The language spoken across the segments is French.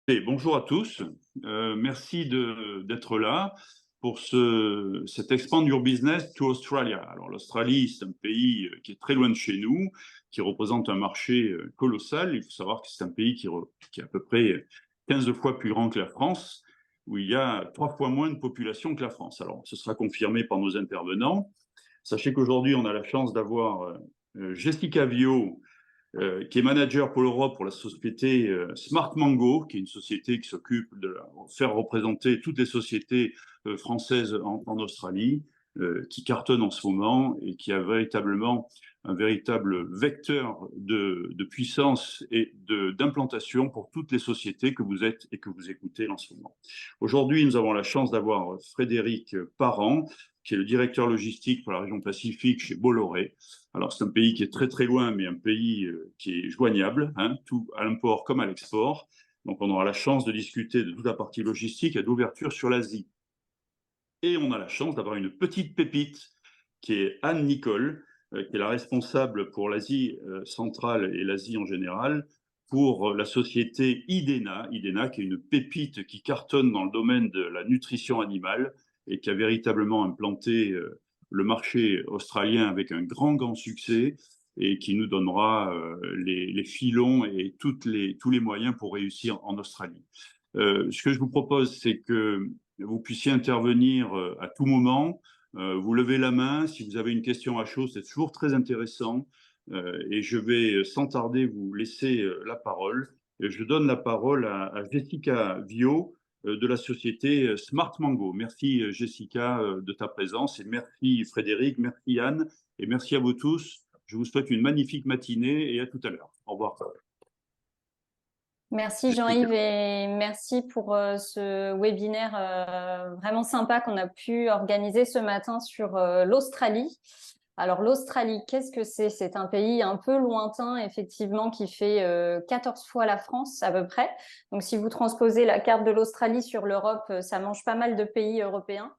Et bonjour à tous. Merci d'être là pour cet Expand Your Business to Australia. Alors l'Australie, c'est un pays qui est très loin de chez nous, qui représente un marché colossal. Il faut savoir que c'est un pays qui est à peu près 15 fois plus grand que la France, où il y a 3 fois moins de population que la France. Alors ce sera confirmé par nos intervenants. Sachez qu'aujourd'hui, on a la chance d'avoir Jessica Vio, qui est manager pour l'Europe pour la société Smart Mango, qui est une société qui s'occupe de faire représenter toutes les sociétés françaises en Australie, qui cartonne en ce moment et qui a véritablement un véritable vecteur de puissance et d'implantation pour toutes les sociétés que vous êtes et que vous écoutez en ce moment. Aujourd'hui, nous avons la chance d'avoir Frédéric Parent, qui est le directeur logistique pour la région Pacifique chez Bolloré. Alors, c'est un pays qui est très, très loin, mais un pays qui est joignable, hein, tout à l'import comme à l'export. Donc, on aura la chance de discuter de toute la partie logistique et d'ouverture sur l'Asie. Et on a la chance d'avoir une petite pépite qui est Anne Nicole, qui est la responsable pour l'Asie centrale et l'Asie en général, pour la société Idena. Idena, qui est une pépite qui cartonne dans le domaine de la nutrition animale et qui a véritablement implanté le marché australien avec un grand succès et qui nous donnera les filons et tous les moyens pour réussir en Australie. Ce que je vous propose, c'est que vous puissiez intervenir à tout moment. Vous levez la main. Si vous avez une question à chaud, c'est toujours très intéressant. Et je vais sans tarder vous laisser la parole. Et je donne la parole à Jessica Vio de la société Smart Mango. Merci Jessica de ta présence et merci Frédéric, merci Anne et merci à vous tous. Je vous souhaite une magnifique matinée et à tout à l'heure. Au revoir. Merci Jean-Yves et merci pour ce webinaire vraiment sympa qu'on a pu organiser ce matin sur l'Australie. Alors l'Australie, qu'est-ce que c'est? C'est un pays un peu lointain, effectivement, qui fait 14 fois la France à peu près. Donc si vous transposez la carte de l'Australie sur l'Europe, ça mange pas mal de pays européens,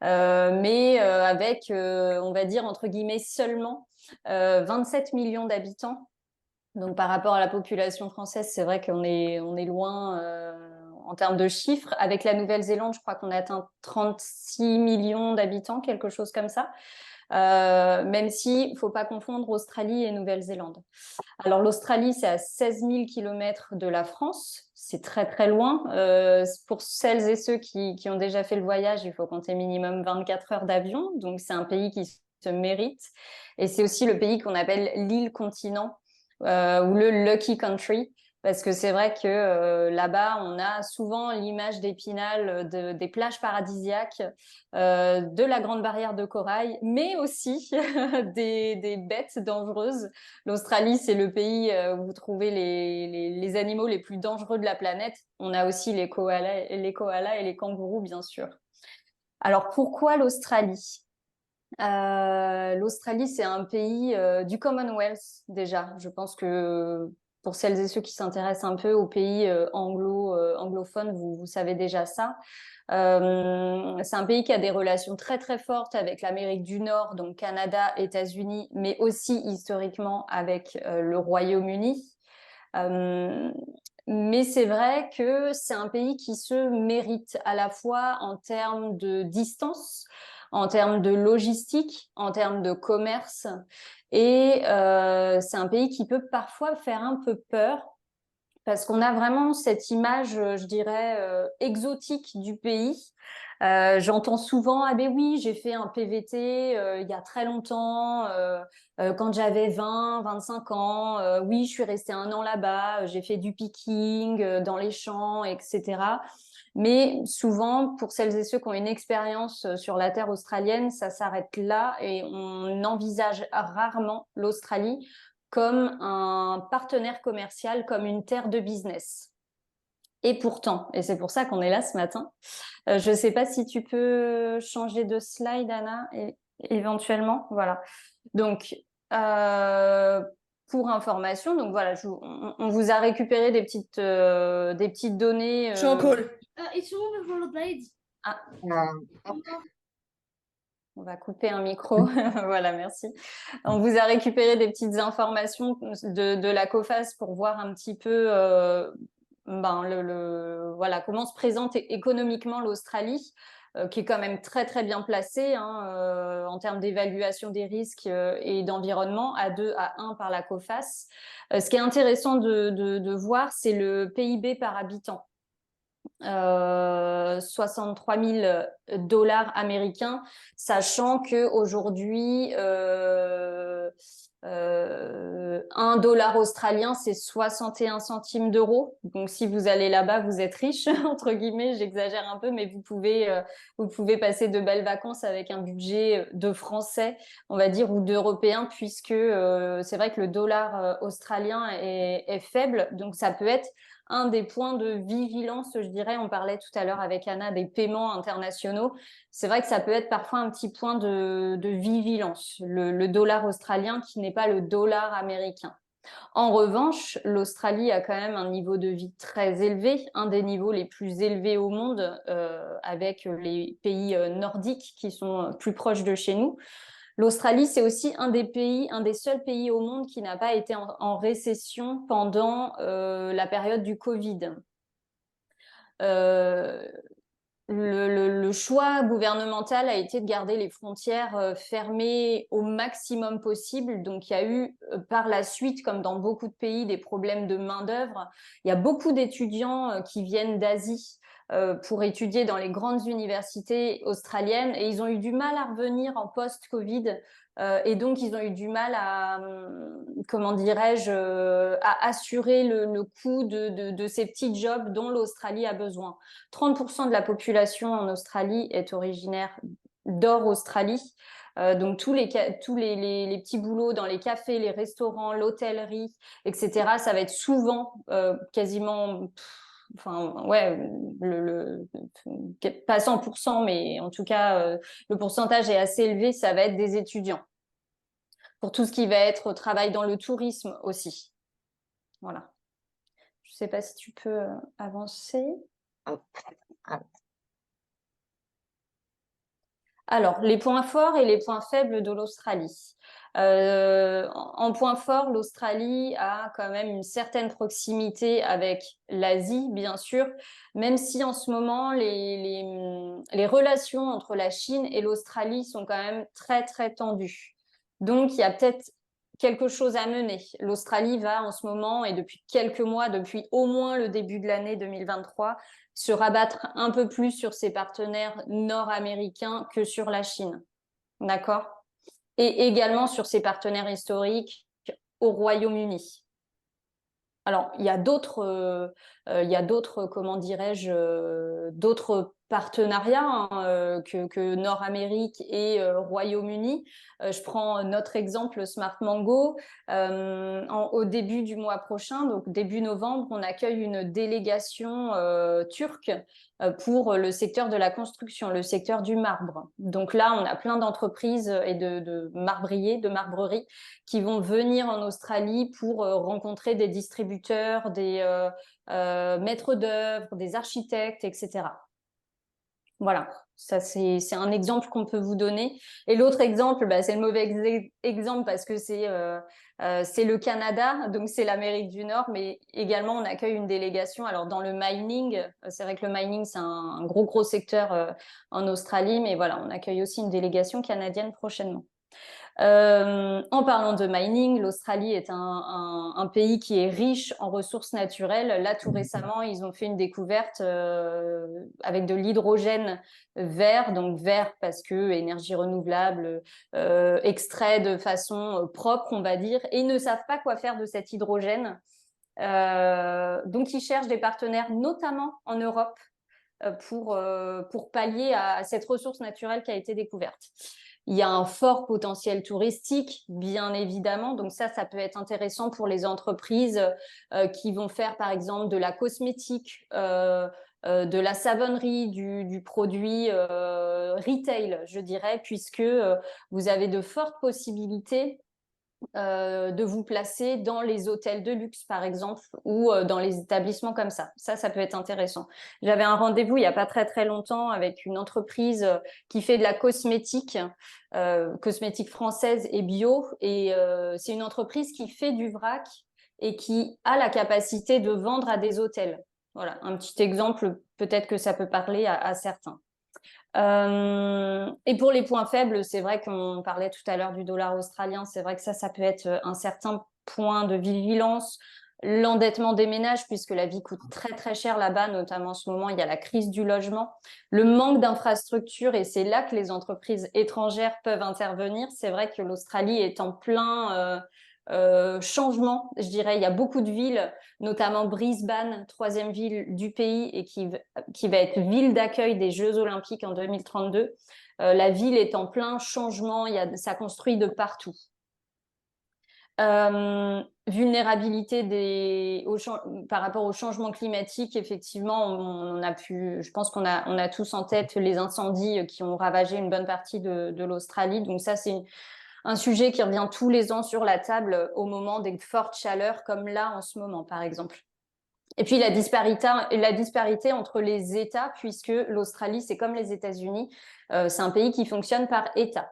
mais avec, on va dire, entre guillemets, seulement 27 millions d'habitants. Donc, par rapport à la population française, c'est vrai qu'on est loin en termes de chiffres. Avec la Nouvelle-Zélande, je crois qu'on a atteint 36 millions d'habitants, quelque chose comme ça. Même si, faut pas confondre Australie et Nouvelle-Zélande. Alors, l'Australie, c'est à 16 000 kilomètres de la France. C'est très, très loin. Pour celles et ceux qui ont déjà fait le voyage, il faut compter minimum 24 heures d'avion. Donc, c'est un pays qui se mérite. Et c'est aussi le pays qu'on appelle l'île-continent ou le Lucky Country, parce que c'est vrai que là-bas, on a souvent l'image d'Épinal, des plages paradisiaques, de la Grande Barrière de Corail, mais aussi des bêtes dangereuses. L'Australie, c'est le pays où vous trouvez les animaux les plus dangereux de la planète. On a aussi les koalas et les kangourous, bien sûr. Alors, pourquoi l'Australie? L'Australie, c'est un pays du Commonwealth déjà. Je pense que pour celles et ceux qui s'intéressent un peu aux pays anglophones, vous savez déjà ça. C'est un pays qui a des relations très très fortes avec l'Amérique du Nord, donc Canada, États-Unis, mais aussi historiquement avec le Royaume-Uni. Mais c'est vrai que c'est un pays qui se mérite à la fois en termes de distance, en termes de logistique, en termes de commerce. Et c'est un pays qui peut parfois faire un peu peur parce qu'on a vraiment cette image, je dirais, exotique du pays. J'entends souvent, ah ben oui, j'ai fait un PVT il y a très longtemps, quand j'avais 25 ans. Oui, je suis restée 1 an là-bas, j'ai fait du picking dans les champs, etc. Mais souvent, pour celles et ceux qui ont une expérience sur la terre australienne, ça s'arrête là et on envisage rarement l'Australie comme un partenaire commercial, comme une terre de business. Et pourtant, et c'est pour ça qu'on est là ce matin, je ne sais pas si tu peux changer de slide, Anna, éventuellement. Voilà. Donc, pour information, donc voilà, on vous a récupéré des petites données. Je suis en call. It's all the rollerblades. Ah. On va couper un micro. Voilà, merci. On vous a récupéré des petites informations de la COFAS pour voir un petit peu voilà, comment se présente économiquement l'Australie, qui est quand même très très bien placée en termes d'évaluation des risques et d'environnement, à 2 à 1 par la COFAS. Ce qui est intéressant de voir, c'est le PIB par habitant. 63 000 dollars américains, sachant qu'aujourd'hui, 1 dollar australien, c'est 61 centimes d'euros. Donc, si vous allez là-bas, vous êtes riche, entre guillemets, j'exagère un peu, mais vous pouvez passer de belles vacances avec un budget de Français, on va dire, ou d'Européens, puisque c'est vrai que le dollar australien est faible. Donc, ça peut être un des points de vigilance, je dirais. On parlait tout à l'heure avec Anna des paiements internationaux. C'est vrai que ça peut être parfois un petit point de vigilance, le dollar australien qui n'est pas le dollar américain. En revanche, l'Australie a quand même un niveau de vie très élevé, un des niveaux les plus élevés au monde, avec les pays nordiques qui sont plus proches de chez nous. L'Australie, c'est aussi un des seuls pays au monde qui n'a pas été en récession pendant la période du Covid. Le choix gouvernemental a été de garder les frontières fermées au maximum possible. Donc, il y a eu par la suite, comme dans beaucoup de pays, des problèmes de main-d'œuvre. Il y a beaucoup d'étudiants qui viennent d'Asie pour étudier dans les grandes universités australiennes et ils ont eu du mal à revenir en post-Covid. Et donc, ils ont eu du mal à, comment dirais-je, à assurer le coût de ces petits jobs dont l'Australie a besoin. 30% de la population en Australie est originaire d'Australie. Donc, tous les petits boulots dans les cafés, les restaurants, l'hôtellerie, etc., ça va être souvent quasiment... Enfin, ouais, pas 100%, mais en tout cas, le pourcentage est assez élevé, ça va être des étudiants. Pour tout ce qui va être travail dans le tourisme aussi. Voilà. Je ne sais pas si tu peux avancer. Alors, les points forts et les points faibles de l'Australie. En point fort, l'Australie a quand même une certaine proximité avec l'Asie, bien sûr, même si en ce moment, les relations entre la Chine et l'Australie sont quand même très, très tendues. Donc, il y a peut-être quelque chose à mener. L'Australie va en ce moment, et depuis quelques mois, depuis au moins le début de l'année 2023, se rabattre un peu plus sur ses partenaires nord-américains que sur la Chine. D'accord ? Et également sur ses partenaires historiques au Royaume-Uni. Alors, il y a d'autres, comment dirais-je, d'autres partenariats que Nord-Amérique et Royaume-Uni. Je prends notre exemple Smart Mango. Au début du mois prochain, donc début novembre, on accueille une délégation turque pour le secteur de la construction, le secteur du marbre. Donc là, on a plein d'entreprises et de marbriers, de marbreries qui vont venir en Australie pour rencontrer des distributeurs, des maîtres d'œuvre, des architectes, etc. Voilà, ça c'est un exemple qu'on peut vous donner. Et l'autre exemple, c'est le mauvais exemple parce que c'est le Canada, donc c'est l'Amérique du Nord, mais également on accueille une délégation. Alors dans le mining, c'est vrai que le mining c'est un gros secteur en Australie, mais voilà, on accueille aussi une délégation canadienne prochainement. En parlant de mining, l'Australie est un pays qui est riche en ressources naturelles. Là, tout récemment, ils ont fait une découverte avec de l'hydrogène vert, donc vert parce que énergie renouvelable, extrait de façon propre, on va dire, et ils ne savent pas quoi faire de cet hydrogène. Donc, ils cherchent des partenaires, notamment en Europe, pour pallier à cette ressource naturelle qui a été découverte. Il y a un fort potentiel touristique, bien évidemment. Donc ça peut être intéressant pour les entreprises qui vont faire, par exemple, de la cosmétique, de la savonnerie, du produit retail, je dirais, puisque vous avez de fortes possibilités de vous placer dans les hôtels de luxe, par exemple, ou dans les établissements comme ça. Ça peut être intéressant. J'avais un rendez-vous il n'y a pas très longtemps avec une entreprise qui fait de la cosmétique, cosmétique française et bio. Et c'est une entreprise qui fait du vrac et qui a la capacité de vendre à des hôtels. Voilà, un petit exemple, peut-être que ça peut parler à certains. Et pour les points faibles, c'est vrai qu'on parlait tout à l'heure du dollar australien, c'est vrai que ça peut être un certain point de vigilance. L'endettement des ménages, puisque la vie coûte très très cher là-bas, notamment en ce moment, il y a la crise du logement, le manque d'infrastructures, et c'est là que les entreprises étrangères peuvent intervenir. C'est vrai que l'Australie est en plein changement, je dirais. Il y a beaucoup de villes, notamment Brisbane, troisième ville du pays, et qui va être ville d'accueil des Jeux Olympiques en 2032. La ville est en plein changement, ça construit de partout. Vulnérabilité par rapport au changement climatique, effectivement, je pense qu'on a tous en tête les incendies qui ont ravagé une bonne partie de l'Australie. Donc ça, c'est un sujet qui revient tous les ans sur la table au moment des fortes chaleurs, comme là en ce moment, par exemple. Et puis la disparité entre les États, puisque l'Australie, c'est comme les États-Unis, c'est un pays qui fonctionne par État.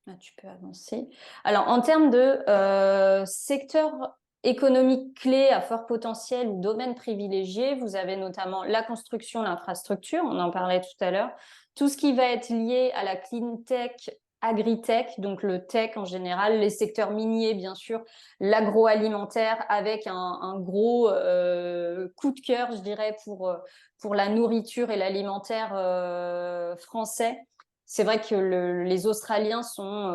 Ah, tu peux avancer. Alors, en termes de secteurs économiques clés à fort potentiel ou domaines privilégiés, vous avez notamment la construction, l'infrastructure, on en parlait tout à l'heure, tout ce qui va être lié à la clean tech, agritech, donc le tech en général, les secteurs miniers, bien sûr, l'agroalimentaire, avec un gros coup de cœur, je dirais, pour la nourriture et l'alimentaire français. C'est vrai que les Australiens sont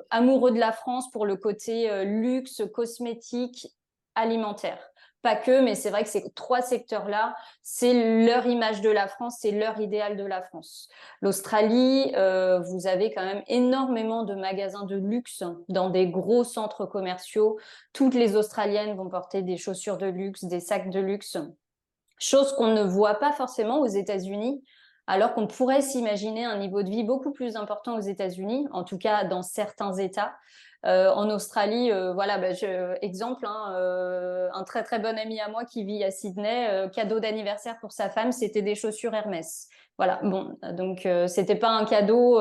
amoureux de la France pour le côté luxe, cosmétique, alimentaire. Pas que, mais c'est vrai que ces trois secteurs-là, c'est leur image de la France, c'est leur idéal de la France. L'Australie, vous avez quand même énormément de magasins de luxe dans des gros centres commerciaux. Toutes les Australiennes vont porter des chaussures de luxe, des sacs de luxe, chose qu'on ne voit pas forcément aux États-Unis, alors qu'on pourrait s'imaginer un niveau de vie beaucoup plus important aux États-Unis, en tout cas dans certains États. En Australie, voilà, exemple, un très très bon ami à moi qui vit à Sydney, cadeau d'anniversaire pour sa femme, c'était des chaussures Hermès. Voilà, bon, donc c'était pas un cadeau,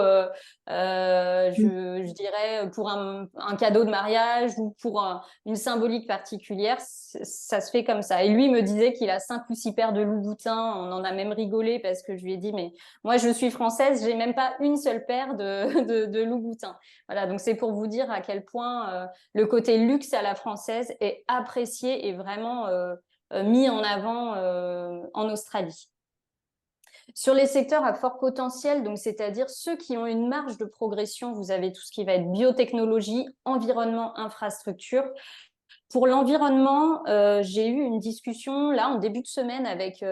je dirais, pour un cadeau de mariage ou pour une symbolique particulière, ça se fait comme ça. Et lui me disait qu'il a 5 ou 6 paires de Louboutin, on en a même rigolé parce que je lui ai dit, mais moi je suis française, j'ai même pas une seule paire de Louboutin. Voilà, donc c'est pour vous dire à quel point le côté luxe à la française est apprécié et vraiment mis en avant en Australie. Sur les secteurs à fort potentiel, donc c'est-à-dire ceux qui ont une marge de progression, vous avez tout ce qui va être biotechnologie, environnement, infrastructure. Pour l'environnement, j'ai eu une discussion là en début de semaine avec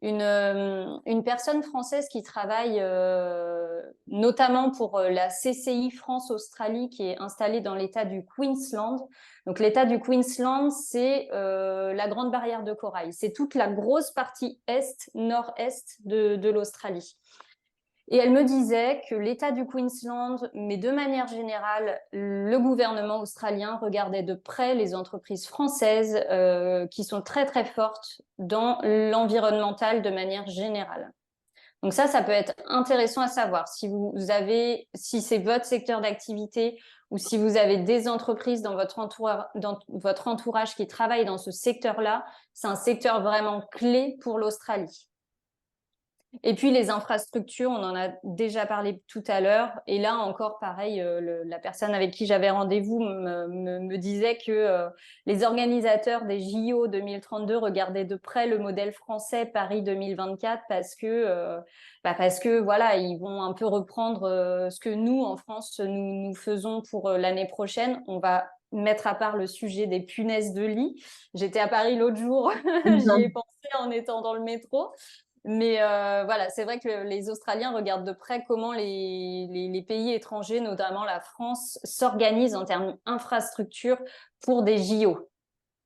une personne française qui travaille notamment pour la CCI France-Australie qui est installée dans l'État du Queensland. Donc l'État du Queensland, c'est la Grande Barrière de Corail. C'est toute la grosse partie nord-est de l'Australie. Et elle me disait que l'État du Queensland, mais de manière générale, le gouvernement australien regardait de près les entreprises françaises qui sont très très fortes dans l'environnemental de manière générale. Donc ça peut être intéressant à savoir. Si c'est votre secteur d'activité ou si vous avez des entreprises dans votre entourage qui travaillent dans ce secteur-là, c'est un secteur vraiment clé pour l'Australie. Et puis les infrastructures, on en a déjà parlé tout à l'heure. Et là encore, pareil, la personne avec qui j'avais rendez-vous me disait que les organisateurs des JO 2032 regardaient de près le modèle français Paris 2024 parce que voilà, ils vont un peu reprendre ce que nous, en France, nous faisons pour l'année prochaine. On va mettre à part le sujet des punaises de lit. J'étais à Paris l'autre jour, j'y ai pensé en étant dans le métro. Mais voilà, c'est vrai que les Australiens regardent de près comment les pays étrangers, notamment la France, s'organisent en termes d'infrastructures pour des JO,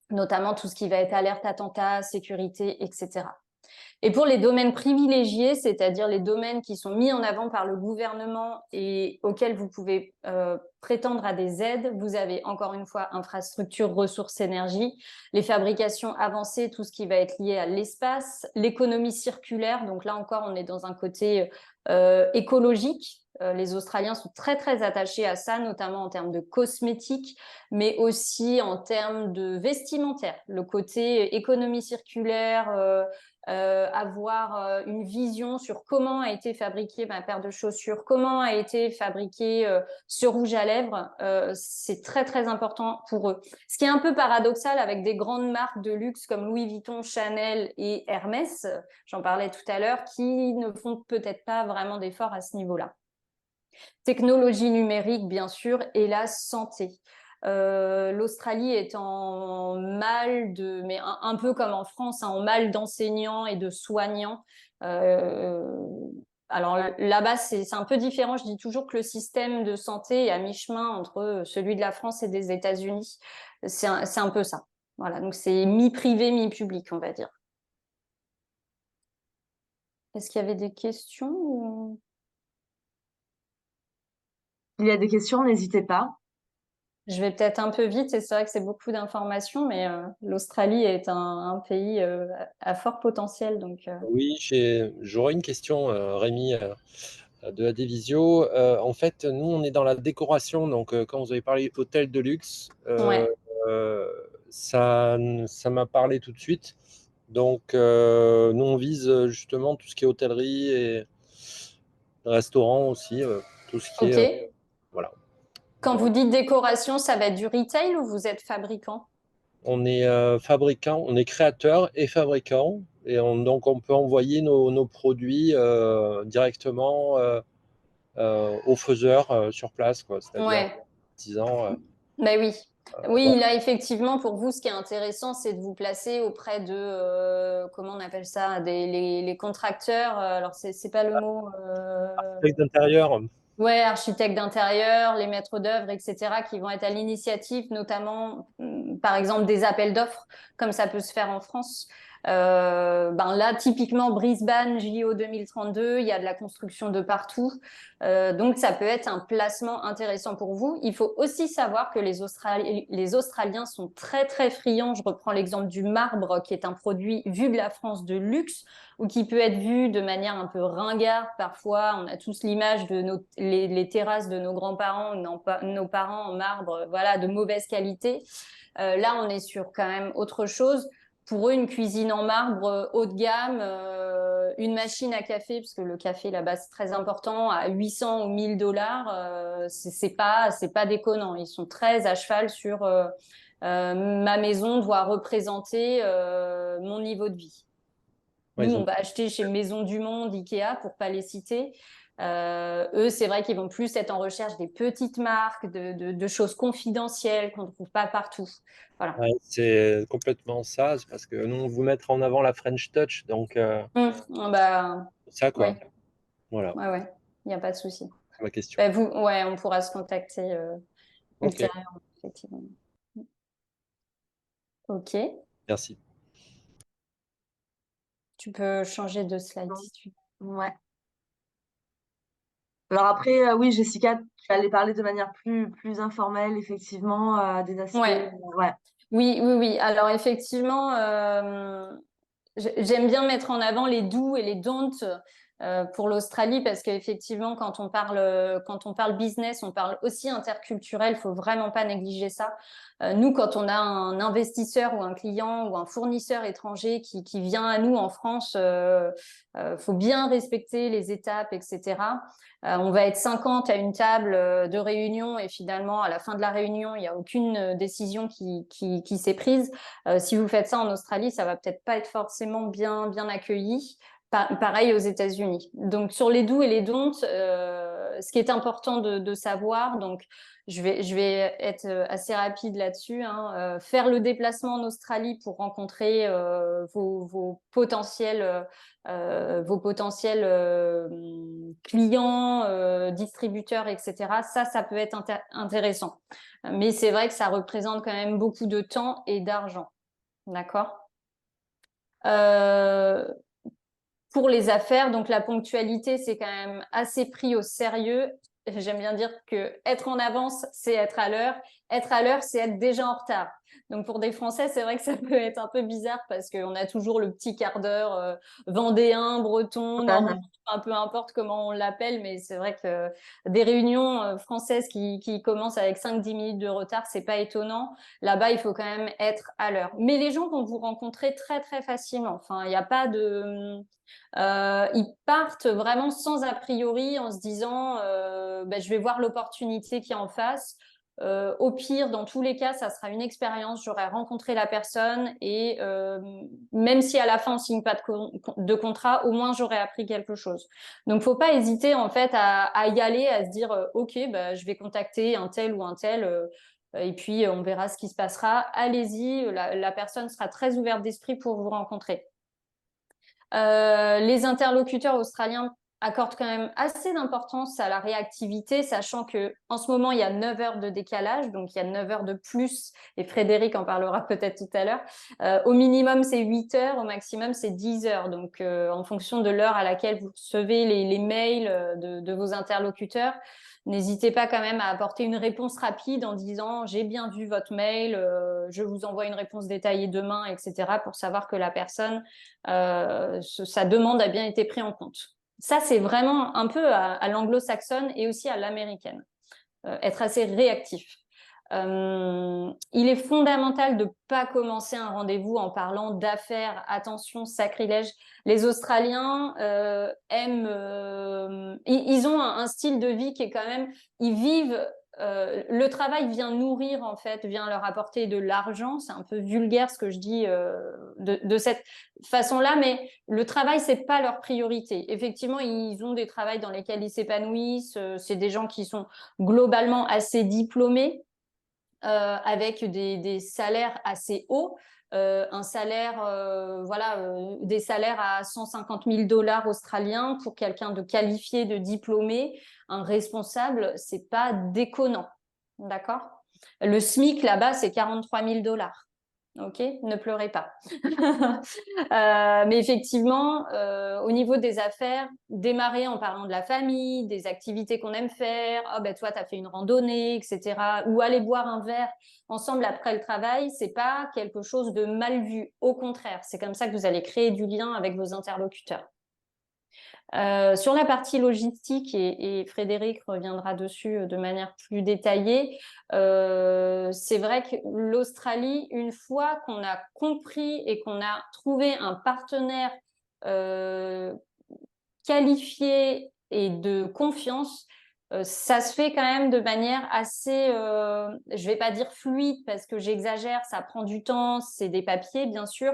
notamment tout ce qui va être alerte attentat, sécurité, etc. Et pour les domaines privilégiés, c'est-à-dire les domaines qui sont mis en avant par le gouvernement et auxquels vous pouvez prétendre à des aides, vous avez encore une fois infrastructures, ressources, énergie, les fabrications avancées, tout ce qui va être lié à l'espace, l'économie circulaire. Donc là encore, on est dans un côté écologique, Les Australiens sont très, très attachés à ça, notamment en termes de cosmétiques, mais aussi en termes de vestimentaire. Le côté économie circulaire, avoir une vision sur comment a été fabriquée ma paire de chaussures, comment a été fabriqué ce rouge à lèvres, c'est très, très important pour eux. Ce qui est un peu paradoxal avec des grandes marques de luxe comme Louis Vuitton, Chanel et Hermès, j'en parlais tout à l'heure, qui ne font peut-être pas vraiment d'efforts à ce niveau-là. Technologie numérique, bien sûr, et la santé. L'Australie est en mal mais un peu comme en France, hein, en mal d'enseignants et de soignants. Alors là-bas, c'est un peu différent. Je dis toujours que le système de santé est à mi-chemin entre celui de la France et des États-Unis. C'est un peu ça. Voilà, donc c'est mi-privé, mi-public, on va dire. Est-ce qu'il y avait des questions ou... S'il y a des questions, n'hésitez pas. Je vais peut-être un peu vite, et c'est vrai que c'est beaucoup d'informations, mais l'Australie est un pays à fort potentiel. Donc, Oui, j'aurais une question, Rémi, de ADVisio. En fait, nous, on est dans la décoration. Donc, quand vous avez parlé hôtel de luxe, ouais. ça m'a parlé tout de suite. Donc, nous, on vise justement tout ce qui est hôtellerie et restaurant aussi, tout ce qui Ok. est... voilà. Quand vous dites décoration, ça va être du retail ou vous êtes fabricant? On est fabricant, on est créateur et fabricant. Et donc, on peut envoyer nos produits directement aux faiseurs sur place, quoi. C'est-à-dire Ouais. artisans. Ben oui. Oui, Voilà. là, effectivement, pour vous, ce qui est intéressant, c'est de vous placer auprès de, comment on appelle ça, les contracteurs. Alors, c'est pas le mot. Architecte d'intérieur. Ouais, architectes d'intérieur, les maîtres d'œuvre, etc., qui vont être à l'initiative, notamment, par exemple, des appels d'offres, comme ça peut se faire en France. Ben là, typiquement, Brisbane, JO 2032, il y a de la construction de partout. Donc, ça peut être un placement intéressant pour vous. Il faut aussi savoir que les Australiens sont très, très friands. Je reprends l'exemple du marbre, qui est un produit vu de la France de luxe, ou qui peut être vu de manière un peu ringarde parfois. On a tous l'image de les terrasses de nos grands-parents, nos parents en marbre, voilà, de mauvaise qualité. Là, on est sur quand même autre chose. Pour eux, une cuisine en marbre haut de gamme, une machine à café, parce que le café là-bas c'est très important, à 800 ou 1000 dollars, c'est pas déconnant. Ils sont très à cheval sur ma maison doit représenter mon niveau de vie. Ouais, Nous, on va acheter chez Maison du Monde, Ikea, pour pas les citer. Eux, c'est vrai qu'ils vont plus être en recherche des petites marques, de choses confidentielles qu'on ne trouve pas partout. Voilà. Ouais, c'est complètement ça. C'est parce que nous, on veut mettre en avant la French Touch. Donc, Bah, ça, quoi. ouais, Voilà, ouais, il n'y a pas de souci. c'est ma question. Bah, ouais, on pourra se contacter Ok, ultérieurement, effectivement. Ok, merci. tu peux changer de slide si tu veux. Ouais. Alors après, oui, Jessica, tu allais parler de manière plus informelle, effectivement, des aspects. Ouais. Ouais. Oui. Alors effectivement, j'aime bien mettre en avant les do et les don't pour l'Australie parce qu'effectivement, quand on parle business, on parle aussi interculturel. Faut vraiment pas négliger ça. Nous, quand on a un investisseur ou un client ou un fournisseur étranger qui vient à nous en France, faut bien respecter les étapes, etc. On va être 50 à une table de réunion et finalement, à la fin de la réunion, il n'y a aucune décision qui s'est prise. Si vous faites ça en Australie, ça va peut-être pas être forcément bien accueilli. Pareil aux États-Unis. Donc sur les do et les don'ts, ce qui est important de savoir, donc je vais être assez rapide là-dessus, hein, faire le déplacement en Australie pour rencontrer vos potentiels clients, distributeurs, etc. Ça peut être intéressant. Mais c'est vrai que ça représente quand même beaucoup de temps et d'argent. D'accord. Pour les affaires, donc la ponctualité, c'est quand même assez pris au sérieux. J'aime bien dire que être en avance, c'est être à l'heure. être à l'heure, c'est être déjà en retard. Donc, pour des Français, c'est vrai que ça peut être un peu bizarre parce qu'on a toujours le petit quart d'heure vendéen, breton, normand, peu importe comment on l'appelle, mais c'est vrai que des réunions françaises qui commencent avec 5-10 minutes de retard, c'est pas étonnant. Là-bas, il faut quand même être à l'heure. Mais les gens vont vous rencontrer très, très facilement. Enfin, il n'y a pas de... ils partent vraiment sans a priori en se disant je vais voir l'opportunité qui est en face. Au pire, dans tous les cas, ça sera une expérience. J'aurai rencontré la personne et même si à la fin on signe pas de contrat, au moins j'aurai appris quelque chose. Donc, faut pas hésiter en fait à y aller, à se dire ok, je vais contacter un tel ou un tel. Et puis on verra ce qui se passera. Allez-y, la personne sera très ouverte d'esprit pour vous rencontrer. Les interlocuteurs australiens accordent quand même assez d'importance à la réactivité, sachant que en ce moment, il y a 9 heures de décalage, donc il y a 9 heures de plus, et Frédéric en parlera peut-être tout à l'heure. Au minimum, c'est 8 heures, au maximum, c'est 10 heures. Donc, en fonction de l'heure à laquelle vous recevez les mails de vos interlocuteurs, n'hésitez pas quand même à apporter une réponse rapide en disant « j'ai bien vu votre mail, je vous envoie une réponse détaillée demain », etc. pour savoir que la personne, sa demande a bien été prise en compte. Ça, c'est vraiment un peu à l'anglo-saxonne et aussi à l'américaine, être assez réactif. Il est fondamental de ne pas commencer un rendez-vous en parlant d'affaires. Attention, sacrilège. Les Australiens aiment... ils ont un style de vie qui est quand même... Ils vivent... le travail vient nourrir, en fait, vient leur apporter de l'argent. C'est un peu vulgaire ce que je dis de cette façon-là, mais le travail, c'est pas leur priorité. Effectivement, ils ont des travails dans lesquels ils s'épanouissent. C'est des gens qui sont globalement assez diplômés. Avec des salaires assez hauts, un salaire, des salaires à 150 000 $ australiens pour quelqu'un de qualifié, de diplômé, un responsable, c'est pas déconnant, d'accord? Le SMIC là-bas, c'est 43 000 $. Ok, ne pleurez pas. Mais effectivement, au niveau des affaires, démarrer en parlant de la famille, des activités qu'on aime faire. Oh ben toi, tu as fait une randonnée, etc. Ou aller boire un verre ensemble après le travail, c'est pas quelque chose de mal vu. Au contraire, c'est comme ça que vous allez créer du lien avec vos interlocuteurs. Sur la partie logistique, et Frédéric reviendra dessus de manière plus détaillée, c'est vrai que l'Australie, une fois qu'on a compris et qu'on a trouvé un partenaire qualifié et de confiance, ça se fait quand même de manière assez, je vais pas dire fluide parce que j'exagère, ça prend du temps, c'est des papiers bien sûr,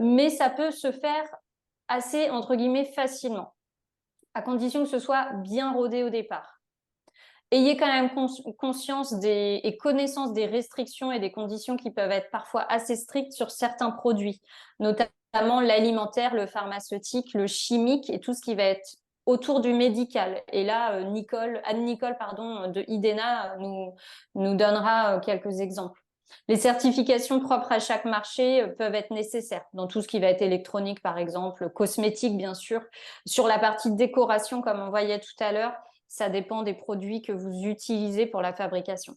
mais ça peut se faire assez, entre guillemets, facilement, à condition que ce soit bien rodé au départ. Ayez quand même conscience et connaissance des restrictions et des conditions qui peuvent être parfois assez strictes sur certains produits, notamment l'alimentaire, le pharmaceutique, le chimique et tout ce qui va être autour du médical. Et là, Anne-Nicole de IDENA nous donnera quelques exemples. Les certifications propres à chaque marché peuvent être nécessaires dans tout ce qui va être électronique, par exemple, cosmétique, bien sûr. Sur la partie décoration, comme on voyait tout à l'heure, ça dépend des produits que vous utilisez pour la fabrication.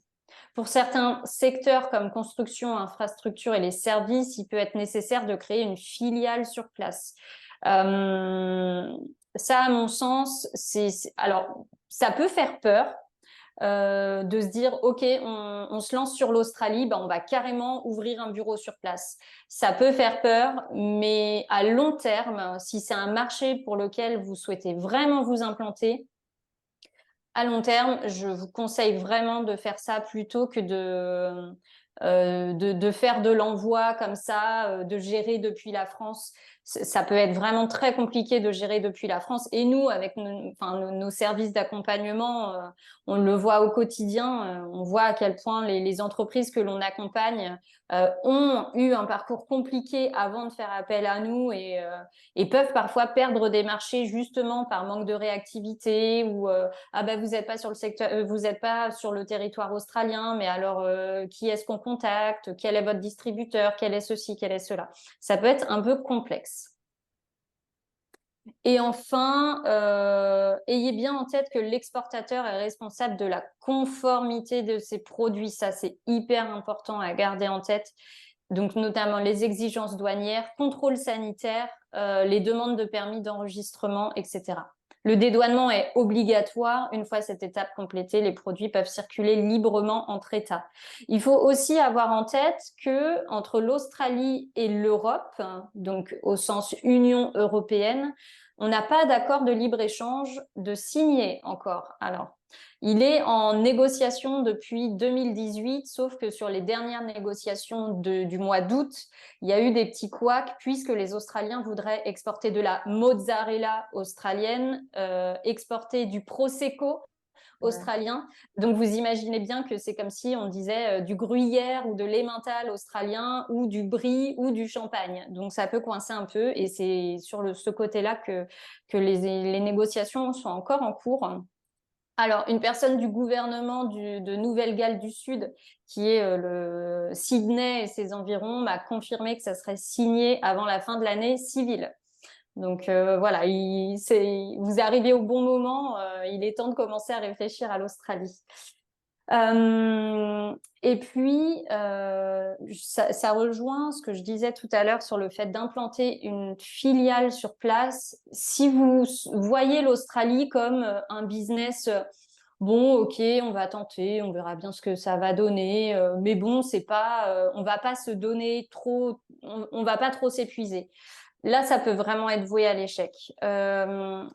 Pour certains secteurs comme construction, infrastructure et les services, il peut être nécessaire de créer une filiale sur place. Ça, à mon sens, alors, ça peut faire peur, de se dire ok, on se lance sur l'Australie, on va carrément ouvrir un bureau sur place. Ça peut faire peur, mais à long terme, si c'est un marché pour lequel vous souhaitez vraiment vous implanter, à long terme, je vous conseille vraiment de faire ça plutôt que de faire de l'envoi comme ça, de gérer depuis la France. Ça peut être vraiment très compliqué de gérer depuis la France. Et nous, avec nos services d'accompagnement, on le voit au quotidien. On voit à quel point les entreprises que l'on accompagne ont eu un parcours compliqué avant de faire appel à nous et peuvent parfois perdre des marchés justement par manque de réactivité ou vous n'êtes pas sur le secteur, vous n'êtes pas sur le territoire australien, mais alors qui est-ce qu'on contacte? Quel est votre distributeur? Quel est ceci? Quel est cela? Ça peut être un peu complexe. Et enfin, ayez bien en tête que l'exportateur est responsable de la conformité de ses produits. Ça, c'est hyper important à garder en tête. Donc, notamment les exigences douanières, contrôle sanitaire, les demandes de permis d'enregistrement, etc. Le dédouanement est obligatoire. Une fois cette étape complétée, les produits peuvent circuler librement entre États. Il faut aussi avoir en tête que entre l'Australie et l'Europe, donc au sens Union européenne, on n'a pas d'accord de libre-échange de signer encore. Alors, il est en négociation depuis 2018, sauf que sur les dernières négociations du mois d'août, il y a eu des petits couacs puisque les Australiens voudraient exporter de la mozzarella australienne, exporter du prosecco australien. Donc, vous imaginez bien que c'est comme si on disait du gruyère ou de l'emmental australien ou du brie ou du champagne. Donc, ça peut coincer un peu et c'est sur ce côté-là que les négociations sont encore en cours. Alors, une personne du gouvernement de Nouvelle-Galles du Sud, qui est le Sydney et ses environs, m'a confirmé que ça serait signé avant la fin de l'année civile. Donc voilà, vous arrivez au bon moment, il est temps de commencer à réfléchir à l'Australie. Et puis, ça rejoint ce que je disais tout à l'heure sur le fait d'implanter une filiale sur place. Si vous voyez l'Australie comme un business, bon, ok, on va tenter, on verra bien ce que ça va donner, mais bon, c'est pas, on va pas se donner trop, on va pas trop s'épuiser. Là, ça peut vraiment être voué à l'échec.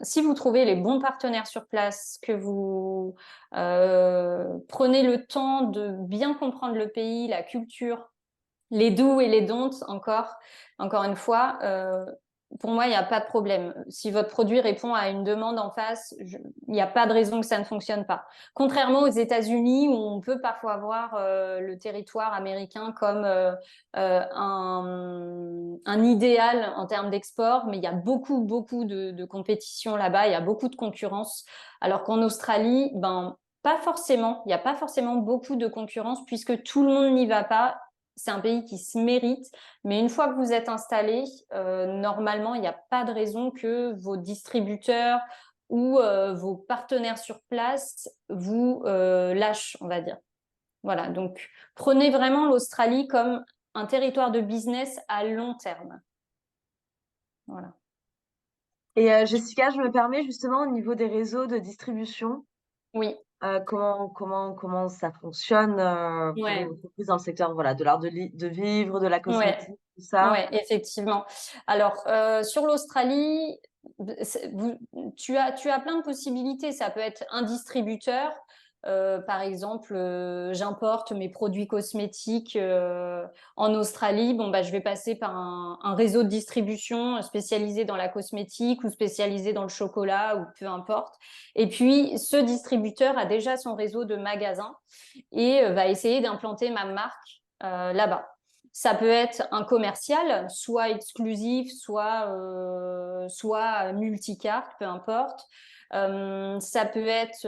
Si vous trouvez les bons partenaires sur place, que vous prenez le temps de bien comprendre le pays, la culture, les do's et les don'ts encore une fois, pour moi, il n'y a pas de problème. Si votre produit répond à une demande en face, il n'y a pas de raison que ça ne fonctionne pas. Contrairement aux États-Unis, où on peut parfois voir le territoire américain comme un idéal en termes d'export, mais il y a beaucoup de compétition là-bas, il y a beaucoup de concurrence. Alors qu'en Australie, pas forcément. Il n'y a pas forcément beaucoup de concurrence puisque tout le monde n'y va pas. C'est un pays qui se mérite, mais une fois que vous êtes installé, normalement, il n'y a pas de raison que vos distributeurs ou vos partenaires sur place vous lâchent, on va dire. Voilà, donc prenez vraiment l'Australie comme un territoire de business à long terme. Voilà. Et Jessica, je me permets justement au niveau des réseaux de distribution, Oui. comment ça fonctionne pour Ouais. une entreprise dans le secteur voilà, de l'art de vivre, de la cosmétique, tout ça. Ouais, effectivement. Alors, sur l'Australie, tu as plein de possibilités. Ça peut être un distributeur. Par exemple, j'importe mes produits cosmétiques en Australie. Bon, je vais passer par un réseau de distribution spécialisé dans la cosmétique ou spécialisé dans le chocolat ou peu importe. Et puis, ce distributeur a déjà son réseau de magasins et va essayer d'implanter ma marque là-bas. Ça peut être un commercial, soit exclusif, soit multicarte, peu importe. Ça peut être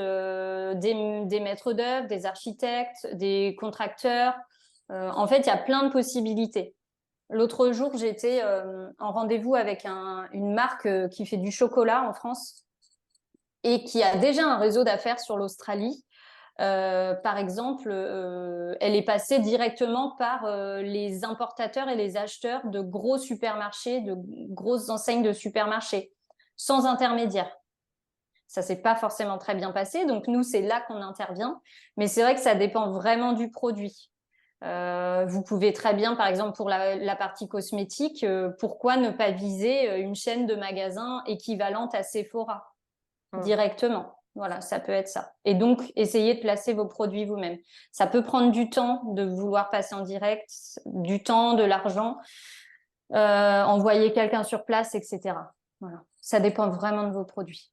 des maîtres d'œuvre, des architectes, des contracteurs. En fait, il y a plein de possibilités. L'autre jour, j'étais en rendez-vous avec une marque qui fait du chocolat en France et qui a déjà un réseau d'affaires sur l'Australie. Par exemple, elle est passée directement par les importateurs et les acheteurs de gros supermarchés, de grosses enseignes de supermarchés, sans intermédiaire. Ça s'est pas forcément très bien passé, donc nous, c'est là qu'on intervient. Mais c'est vrai que ça dépend vraiment du produit. Vous pouvez très bien, par exemple, pour la partie cosmétique, pourquoi ne pas viser une chaîne de magasins équivalente à Sephora directement? Voilà, ça peut être ça. Et donc, essayez de placer vos produits vous-même. Ça peut prendre du temps de vouloir passer en direct, du temps, de l'argent, envoyer quelqu'un sur place, etc. Voilà. Ça dépend vraiment de vos produits.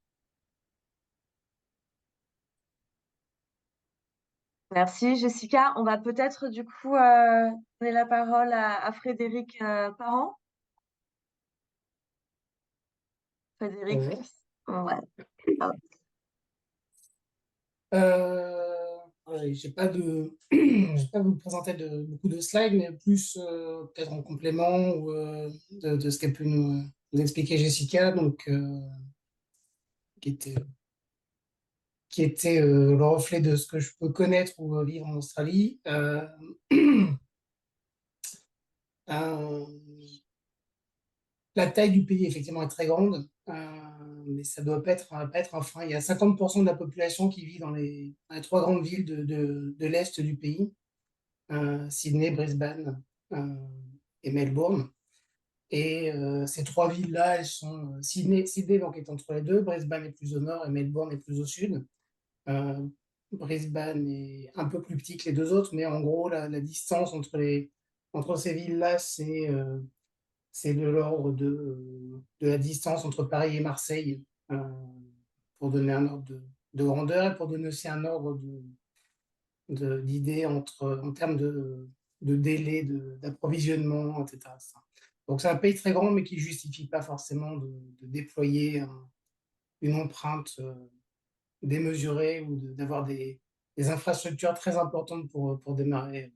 Merci Jessica. On va peut-être du coup donner la parole à Frédéric Parent. Frédéric. Bonjour. Ouais. J'ai pas de, je vais pas vous présenter beaucoup de slides, mais plus peut-être en complément ou, de ce qu'a pu vous expliquait Jessica, donc, qui était le reflet de ce que je peux connaître ou vivre en Australie. Euh, la taille du pays, effectivement, est très grande, mais ça doit pas être un frein. Il y a 50% de la population qui vit dans les 3 grandes villes de l'Est du pays, Sydney, Brisbane et Melbourne. Et ces 3 villes-là, elles sont Sydney donc, est entre les deux, Brisbane est plus au nord et Melbourne est plus au sud. Brisbane est un peu plus petit que les deux autres, mais en gros, la distance entre ces villes-là, c'est de l'ordre de la distance entre Paris et Marseille, pour donner un ordre de grandeur et pour donner aussi un ordre d'idée en termes de délai d'approvisionnement, etc. Donc c'est un pays très grand, mais qui ne justifie pas forcément de déployer une empreinte démesurée ou d'avoir des infrastructures très importantes pour démarrer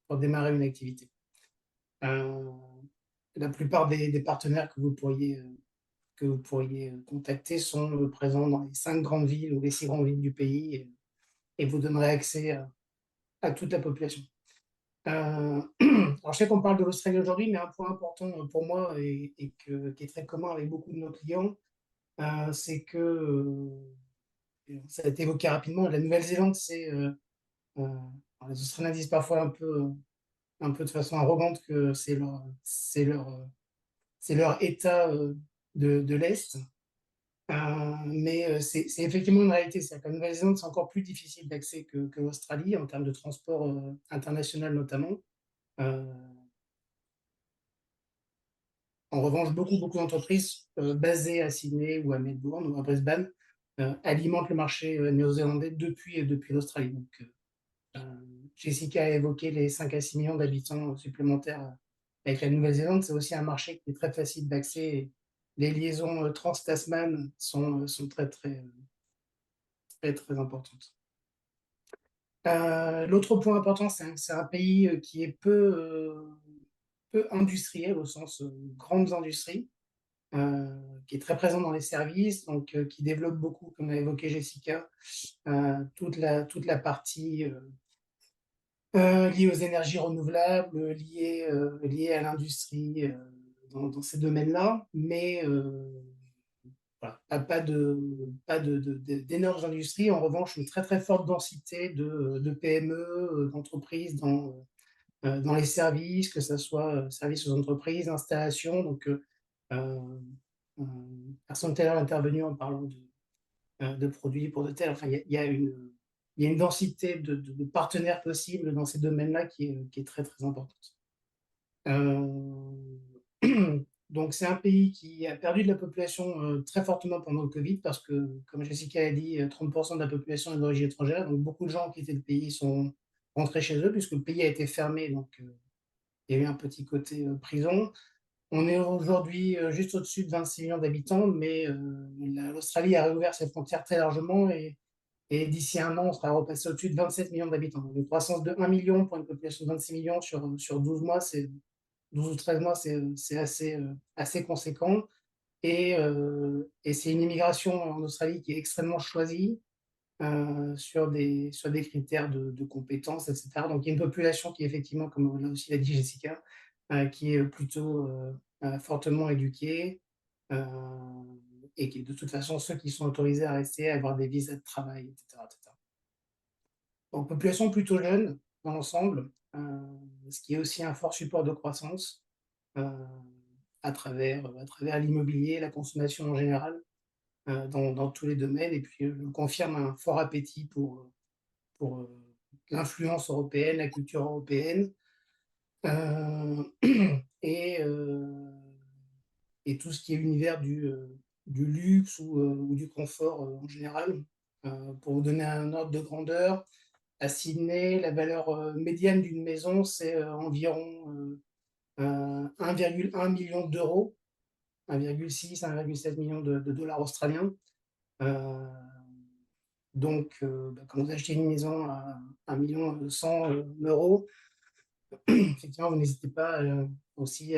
une activité. La plupart des partenaires que vous pourriez contacter sont présents dans les 5 grandes villes ou les 6 grandes villes du pays et vous donnerez accès à toute la population. Alors, je sais qu'on parle de l'Australie aujourd'hui, mais un point important pour moi et qui est très commun avec beaucoup de nos clients, c'est que, ça a été évoqué rapidement, la Nouvelle-Zélande, les Australiens disent parfois un peu de façon arrogante que c'est leur état de l'Est. Mais c'est effectivement une réalité. C'est-à-dire qu'en Nouvelle-Zélande, c'est encore plus difficile d'accès que l'Australie en termes de transport international notamment. En revanche, beaucoup d'entreprises basées à Sydney ou à Melbourne ou à Brisbane alimentent le marché néo-zélandais depuis l'Australie. Donc, Jessica a évoqué les 5 à 6 millions d'habitants supplémentaires avec la Nouvelle-Zélande. C'est aussi un marché qui est très facile d'accès. Les liaisons trans-Tasman sont très, très, très, très importantes. L'autre point important, c'est un pays qui est peu industriel au sens grandes industries, qui est très présent dans les services, donc qui développe beaucoup, comme l'a évoqué Jessica, toute la partie liée aux énergies renouvelables, liée à l'industrie dans ces domaines-là, mais voilà, d'énormes industries. En revanche, une très très forte densité de PME, d'entreprises dans les services, que ce soit services aux entreprises, installations. Donc, personne tout à l'heure est intervenu en parlant de produits pour de tels. Enfin, il y a une densité de partenaires possibles dans ces domaines-là qui est très, très importante. Donc, c'est un pays qui a perdu de la population très fortement pendant le Covid parce que, comme Jessica a dit, 30% de la population est d'origine étrangère. Donc, beaucoup de gens qui étaient le pays sont rentrés chez eux puisque le pays a été fermé. Donc, il y a eu un petit côté prison. On est aujourd'hui juste au-dessus de 26 millions d'habitants, mais l'Australie a réouvert ses frontières très largement et d'ici un an, on sera repassé au-dessus de 27 millions d'habitants. Donc, une croissance de 1 million pour une population de 26 millions sur 12 mois, 12 ou 13 mois, c'est assez conséquent. Et c'est une immigration en Australie qui est extrêmement choisie sur des critères de compétences, etc. Donc, il y a une population qui est effectivement, comme l'a aussi dit Jessica, qui est plutôt fortement éduquée et qui, de toute façon, ceux qui sont autorisés à rester, à avoir des visas de travail, etc. etc. Donc, population plutôt jeune dans l'ensemble, ce qui est aussi un fort support de croissance à travers l'immobilier, la consommation en général, dans tous les domaines. Et puis, je confirme un fort appétit pour l'influence européenne, la culture européenne, et tout ce qui est univers du luxe ou du confort en général. Pour vous donner un ordre de grandeur, à Sydney, la valeur médiane d'une maison, c'est environ 1,1 million d'euros, 1,6, 1,7 million de dollars australiens. Donc, quand vous achetez une maison à 1 million 100 euros, effectivement, vous n'hésitez pas aussi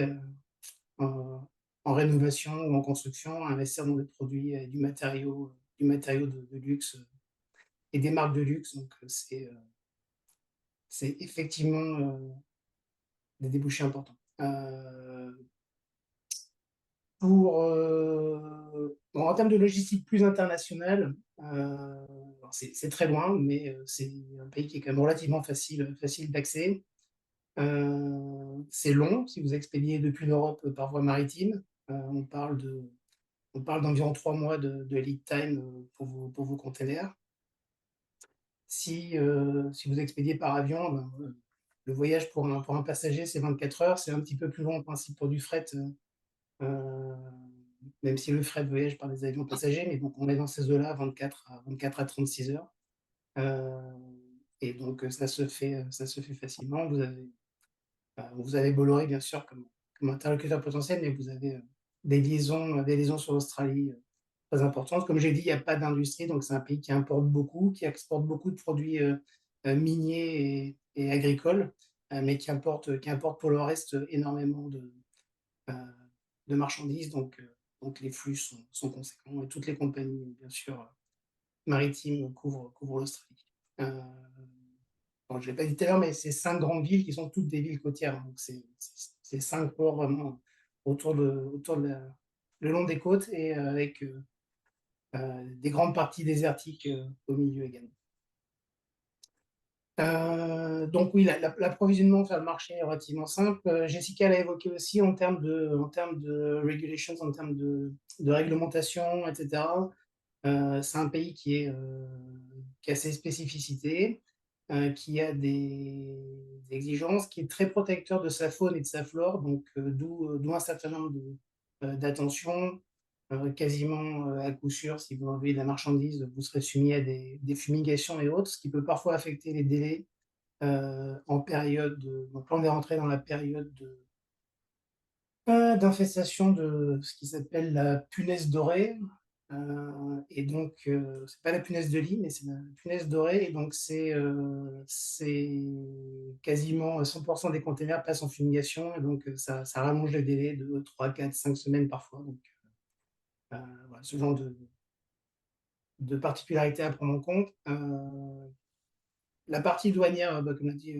en rénovation ou en construction, à investir dans des produits et du matériau de luxe et des marques de luxe. Donc, c'est effectivement des débouchés importants. En termes de logistique plus internationale, c'est très loin, mais c'est un pays qui est quand même relativement facile d'accès. C'est long si vous expédiez depuis l'Europe par voie maritime. On parle d'environ 3 mois de lead time pour vos containers. Si vous expédiez par avion, le voyage pour un passager, c'est 24 heures. C'est un petit peu plus long en principe pour du fret, même si le fret voyage par des avions passagers. Mais donc, on est dans ces eaux-là, 24 à 36 heures. Et donc, ça se fait facilement. Vous avez Bolloré, bien sûr, comme interlocuteur potentiel, mais vous avez des liaisons sur l'Australie très importantes. Comme j'ai dit, il n'y a pas d'industrie, donc c'est un pays qui importe beaucoup, qui exporte beaucoup de produits miniers et agricoles, mais qui importe pour le reste énormément de marchandises. Donc les flux sont conséquents et toutes les compagnies, bien sûr, maritimes couvrent l'Australie. Bon, je ne l'ai pas dit tout à l'heure, mais c'est 5 grandes villes qui sont toutes des villes côtières. Donc, c'est 5 ports vraiment le long des côtes et avec des grandes parties désertiques au milieu également. Donc oui, l'approvisionnement sur le marché est relativement simple. Jessica l'a évoqué aussi en termes de regulations, en termes de réglementation, etc. C'est un pays qui a ses spécificités. Qui a des exigences, qui est très protecteur de sa faune et de sa flore, donc d'où un certain nombre d'attentions. Quasiment à coup sûr, si vous envoyez de la marchandise, vous serez soumis à des fumigations et autres, ce qui peut parfois affecter les délais en période. Donc là, on est rentré dans la période d'infestation de ce qui s'appelle la punaise dorée. Et donc, c'est pas la punaise de lit, mais c'est la punaise dorée. Et donc, c'est quasiment 100% des containers passent en fumigation. Et donc, ça rallonge les délais de 3, 4, 5 semaines parfois. Donc, voilà, ce genre de particularités à prendre en compte. La partie douanière, comme l'a dit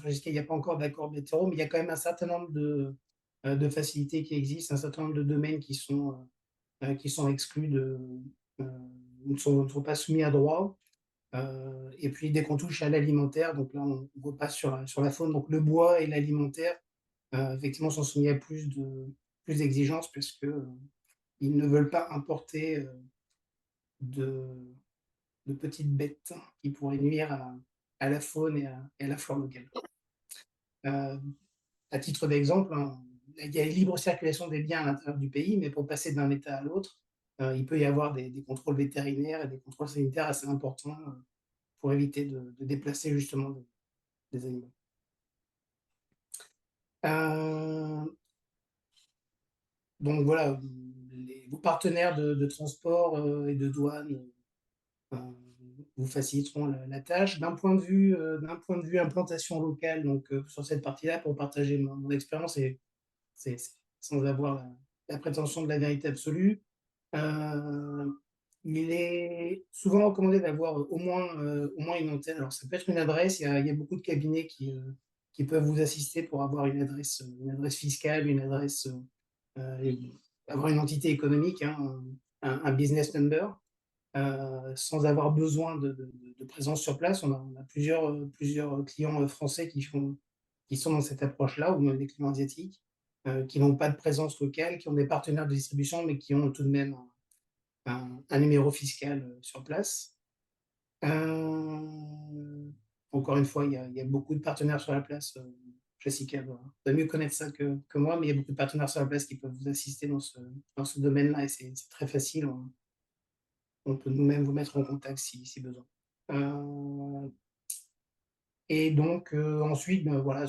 Jessica, il n'y a pas encore d'accord bilatéraux, mais il y a quand même un certain nombre de facilités qui existent, un certain nombre de domaines qui sont exclus ne sont pas soumis à droit. Et puis, dès qu'on touche à l'alimentaire, donc là, on repasse sur la faune. Donc, le bois et l'alimentaire, effectivement, sont soumis à plus d'exigences, puisque ils ne veulent pas importer de petites bêtes qui pourraient nuire à la faune et à la flore locale. À titre d'exemple, hein, il y a une libre circulation des biens à l'intérieur du pays, mais pour passer d'un état à l'autre, il peut y avoir des contrôles vétérinaires et des contrôles sanitaires assez importants pour éviter de déplacer justement des animaux. Donc voilà, vos partenaires de transport et de douane vous faciliteront la tâche. D'un point de vue implantation locale, donc sur cette partie-là, pour partager mon expérience, et c'est sans avoir la prétention de la vérité absolue, il est souvent recommandé d'avoir au moins une antenne. Alors, ça peut être une adresse. Il y a beaucoup de cabinets qui peuvent vous assister pour avoir une adresse fiscale, avoir une entité économique, hein, un business number, sans avoir besoin de présence sur place. On a plusieurs clients français qui sont dans cette approche-là, ou même des clients asiatiques, qui n'ont pas de présence locale, qui ont des partenaires de distribution, mais qui ont tout de même un numéro fiscal sur place. Encore une fois, il y a beaucoup de partenaires sur la place. Jessica doit mieux connaître ça que moi, mais il y a beaucoup de partenaires sur la place qui peuvent vous assister dans ce domaine-là, et c'est très facile. On peut nous-mêmes vous mettre en contact si besoin. Et donc, ensuite, voilà,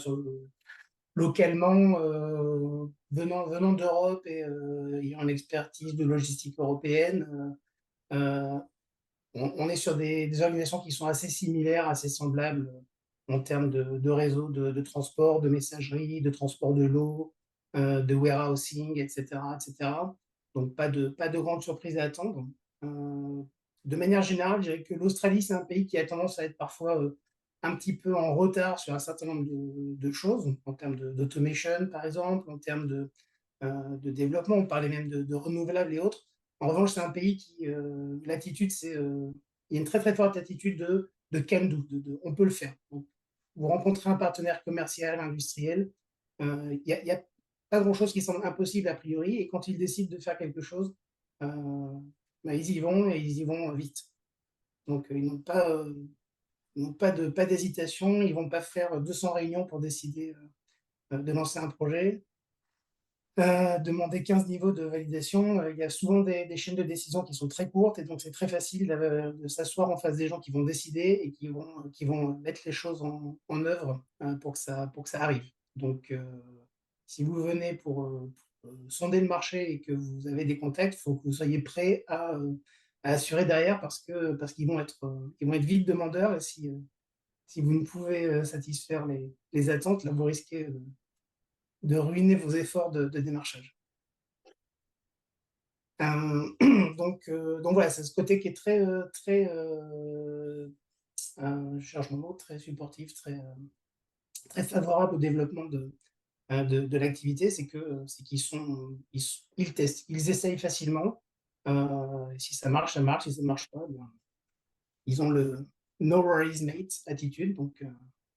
localement, venant d'Europe et ayant une expertise de logistique européenne, on est sur des organisations qui sont assez similaires, assez semblables en termes de réseau de transport, de messagerie, de transport de l'eau, de warehousing, etc., etc. Donc, pas de grandes surprises à attendre. De manière générale, je dirais que l'Australie, c'est un pays qui a tendance à être parfois un petit peu en retard sur un certain nombre de choses, en termes d'automation, par exemple, en termes de développement. On parlait même de renouvelables et autres. En revanche, c'est un pays qui, l'attitude, c'est, il y a une très très forte attitude de can do, on peut le faire. Donc, vous rencontrez un partenaire commercial, industriel, il y a pas grand-chose qui semble impossible a priori, et quand ils décident de faire quelque chose, bah, ils y vont et ils y vont vite. Donc ils n'ont pas d'hésitation, ils vont pas faire 200 réunions pour décider de lancer un projet. Demander 15 niveaux de validation, il y a souvent des chaînes de décision qui sont très courtes, et donc c'est très facile de s'asseoir en face des gens qui vont décider et qui vont mettre les choses en œuvre pour que ça arrive. Donc si vous venez pour sonder le marché et que vous avez des contacts, il faut que vous soyez prêt à assurer derrière, parce qu'ils vont être vite demandeurs, et si vous ne pouvez satisfaire les attentes, là vous risquez de ruiner vos efforts de démarchage. Donc voilà, c'est ce côté qui est très, je cherche mon mot, très supportif, très favorable au développement de l'activité. C'est qu'ils testent, ils essayent facilement. Si ça marche, ça marche. Si ça ne marche pas, bien, ils ont le no worries mate attitude. Donc,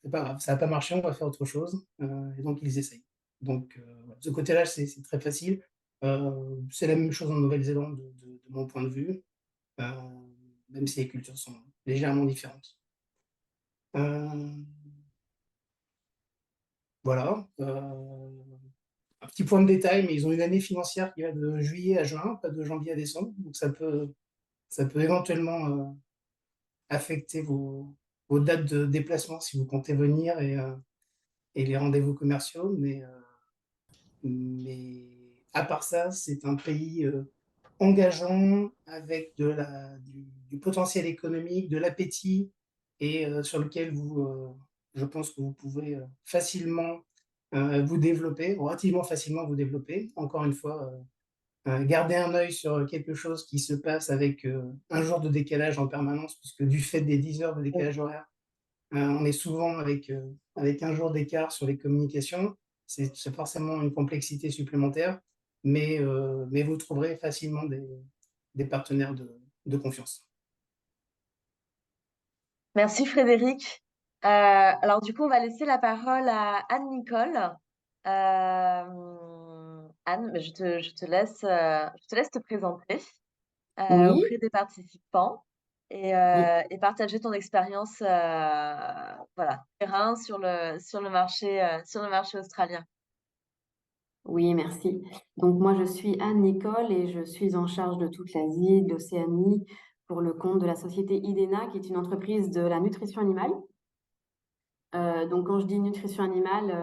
c'est pas grave, ça n'a pas marché, on va faire autre chose. Et donc, ils essayent. Donc, de ce côté-là, c'est très facile. C'est la même chose en Nouvelle-Zélande de mon point de vue, même si les cultures sont légèrement différentes. Voilà. Un petit point de détail, mais ils ont une année financière qui va de juillet à juin, pas de janvier à décembre. Donc ça peut éventuellement affecter vos dates de déplacement si vous comptez venir, et les rendez-vous commerciaux. Mais à part ça, c'est un pays engageant, avec du potentiel économique, de l'appétit, et sur lequel je pense que vous pouvez facilement vous développer, relativement facilement vous développer. Encore une fois, garder un œil sur quelque chose qui se passe avec un jour de décalage en permanence, puisque du fait des 10 heures de décalage horaire, on est souvent avec un jour d'écart sur les communications. C'est forcément une complexité supplémentaire, mais vous trouverez facilement des partenaires de confiance. Merci Frédéric. Alors du coup, on va laisser la parole à Anne-Nicole. Anne, je te laisse te présenter Oui. auprès des participants et partager ton expérience voilà, terrain sur le marché australien. Oui, merci. Donc moi, je suis Anne-Nicole et je suis en charge de toute l'Asie, de l'Océanie, pour le compte de la société IDENA, qui est une entreprise de la nutrition animale. Donc quand je dis nutrition animale,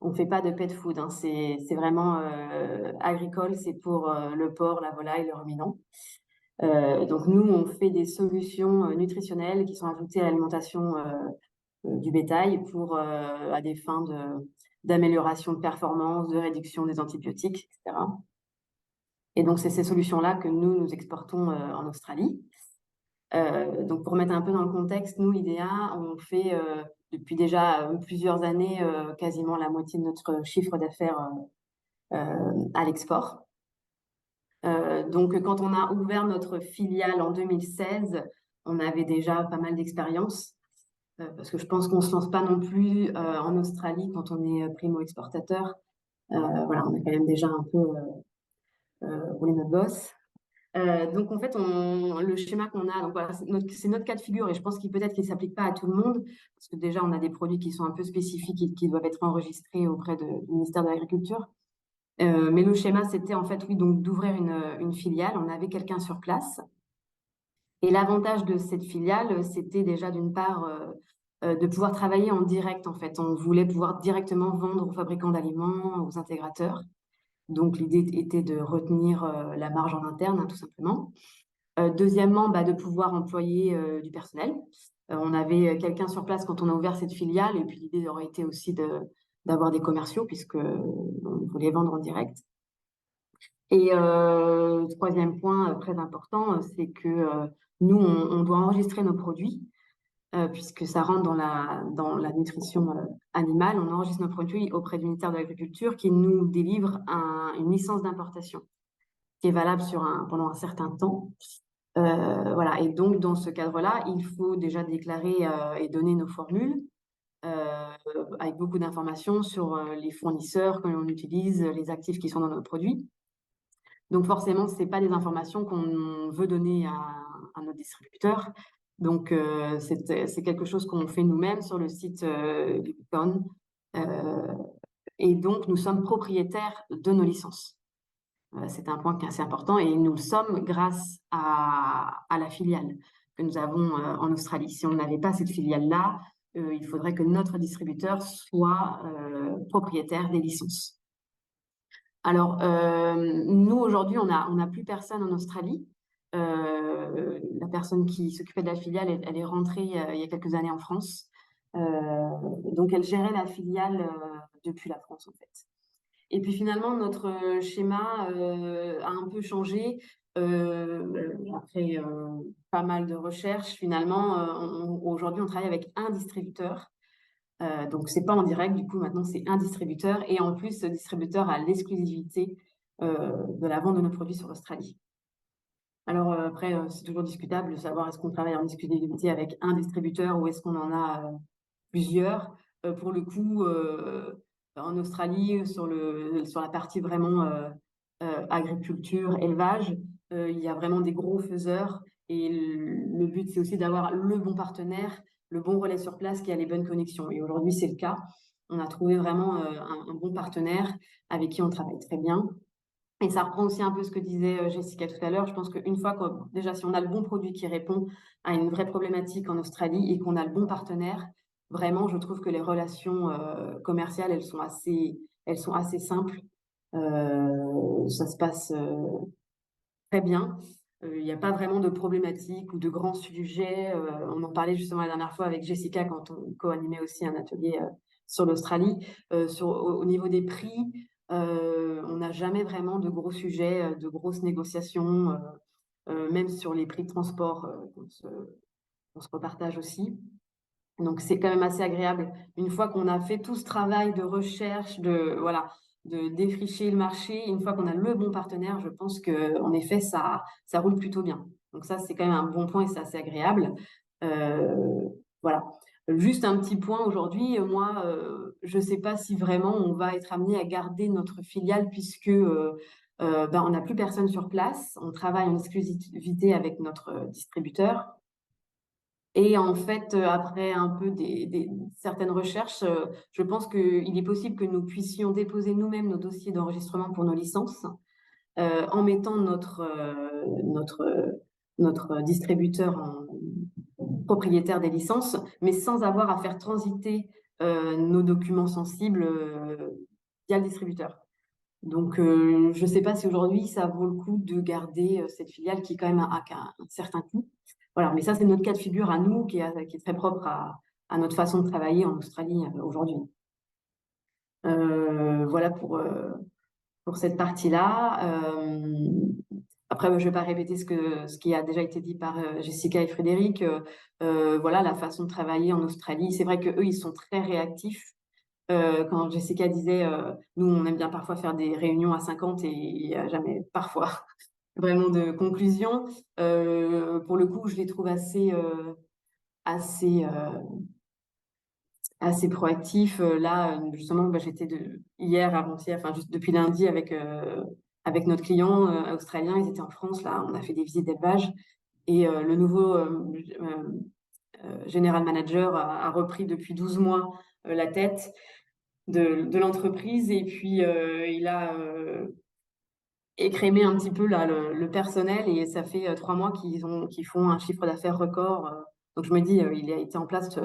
on ne fait pas de pet food, hein. C'est vraiment agricole, c'est pour le porc, la volaille, le ruminant. Donc nous, on fait des solutions nutritionnelles qui sont ajoutées à l'alimentation du bétail à des fins d'amélioration de performance, de réduction des antibiotiques, etc. Et donc, c'est ces solutions-là que nous exportons en Australie. Donc, pour mettre un peu dans le contexte, nous, IDEA, on fait depuis déjà plusieurs années quasiment la moitié de notre chiffre d'affaires à l'export. Donc, quand on a ouvert notre filiale en 2016, on avait déjà pas mal d'expérience. Parce que je pense qu'on ne se lance pas non plus en Australie quand on est primo-exportateur. Voilà, on a quand même déjà un peu roulé notre bosse. Donc, en fait, le schéma qu'on a, donc voilà, c'est notre cas de figure, et je pense qu'il peut-être qu'il ne s'applique pas à tout le monde, parce que déjà, on a des produits qui sont un peu spécifiques et qui doivent être enregistrés auprès du ministère de l'Agriculture. Mais le schéma, c'était en fait, oui, donc d'ouvrir une filiale. On avait quelqu'un sur place. Et l'avantage de cette filiale, c'était déjà d'une part de pouvoir travailler en direct, en fait. On voulait pouvoir directement vendre aux fabricants d'aliments, aux intégrateurs. Donc, l'idée était de retenir la marge en interne, hein, tout simplement. Deuxièmement, de pouvoir employer du personnel. On avait quelqu'un sur place quand on a ouvert cette filiale, et puis l'idée aurait été aussi d'avoir des commerciaux puisque on voulait vendre en direct. Et troisième point très important, c'est que nous, on doit enregistrer nos produits puisque ça rentre dans la nutrition animale. On enregistre nos produits auprès du ministère de l'Agriculture qui nous délivre une licence d'importation qui est valable pendant un certain temps. Voilà. Et donc, dans ce cadre-là, il faut déjà déclarer et donner nos formules avec beaucoup d'informations sur les fournisseurs que l'on utilise, les actifs qui sont dans nos produits. Donc, forcément, ce n'est pas des informations qu'on veut donner à nos distributeurs. Donc, c'est quelque chose qu'on fait nous-mêmes sur le site du Beacon. Et donc, nous sommes propriétaires de nos licences. C'est un point qui est assez important et nous le sommes grâce à la filiale que nous avons en Australie. Si on n'avait pas cette filiale-là, il faudrait que notre distributeur soit propriétaire des licences. Alors, nous, aujourd'hui, on n'a plus personne en Australie. La personne qui s'occupait de la filiale, elle est rentrée il y a quelques années en France. Donc, elle gérait la filiale depuis la France, en fait. Et puis finalement, notre schéma a un peu changé. Après pas mal de recherches, finalement, aujourd'hui, on travaille avec un distributeur. Donc, ce n'est pas en direct, du coup, maintenant, c'est un distributeur. Et en plus, ce distributeur a l'exclusivité de la vente de nos produits sur l'Australie. Alors, après, c'est toujours discutable de savoir est-ce qu'on travaille en exclusivité avec un distributeur ou est-ce qu'on en a plusieurs. Pour le coup, en Australie, sur la partie vraiment agriculture, élevage, il y a vraiment des gros faiseurs. Et le but, c'est aussi d'avoir le bon partenaire, le bon relais sur place qui a les bonnes connexions. Et aujourd'hui, c'est le cas. On a trouvé vraiment un bon partenaire avec qui on travaille très bien. Et ça reprend aussi un peu ce que disait Jessica tout à l'heure. Je pense qu'une fois déjà, si on a le bon produit qui répond à une vraie problématique en Australie et qu'on a le bon partenaire, vraiment, je trouve que les relations commerciales, elles sont assez simples. Ça se passe très bien. Il n'y a pas vraiment de problématiques ou de grands sujets. On en parlait justement la dernière fois avec Jessica quand on co-animait aussi un atelier sur l'Australie. Au niveau des prix, on n'a jamais vraiment de gros sujets, de grosses négociations, même sur les prix de transport qu'on se repartage aussi. Donc, c'est quand même assez agréable. Une fois qu'on a fait tout ce travail de recherche, de défricher le marché, une fois qu'on a le bon partenaire, je pense qu'en effet, ça roule plutôt bien. Donc ça, c'est quand même un bon point et c'est assez agréable. Voilà. Juste un petit point aujourd'hui, moi, je ne sais pas si vraiment on va être amené à garder notre filiale puisque on n'a plus personne sur place. On travaille en exclusivité avec notre distributeur. Et en fait, après un peu certaines recherches, je pense qu'il est possible que nous puissions déposer nous-mêmes nos dossiers d'enregistrement pour nos licences en mettant notre distributeur en propriétaire des licences, mais sans avoir à faire transiter nos documents sensibles via le distributeur. Donc, je ne sais pas si aujourd'hui, ça vaut le coup de garder cette filiale qui, quand même, a un certain coût. Voilà, mais ça, c'est notre cas de figure à nous, qui est très propre à notre façon de travailler en Australie aujourd'hui. Voilà pour cette partie-là. Après, je ne vais pas répéter ce qui a déjà été dit par Jessica et Frédéric. Voilà, la façon de travailler en Australie. C'est vrai qu'eux, ils sont très réactifs. Quand Jessica disait, nous, on aime bien parfois faire des réunions à 50 et il n'y a jamais parfois vraiment de conclusion. Pour le coup, je les trouve assez proactifs. Là, justement, j'étais hier, avant-hier, enfin, juste depuis lundi avec notre client australien. Ils étaient en France, là, on a fait des visites d'élevage. Et le nouveau général manager a repris depuis 12 mois la tête de l'entreprise et puis il a écrémé un petit peu là, le personnel et ça fait 3 mois qu'ils font un chiffre d'affaires record. Donc je me dis, il a été en place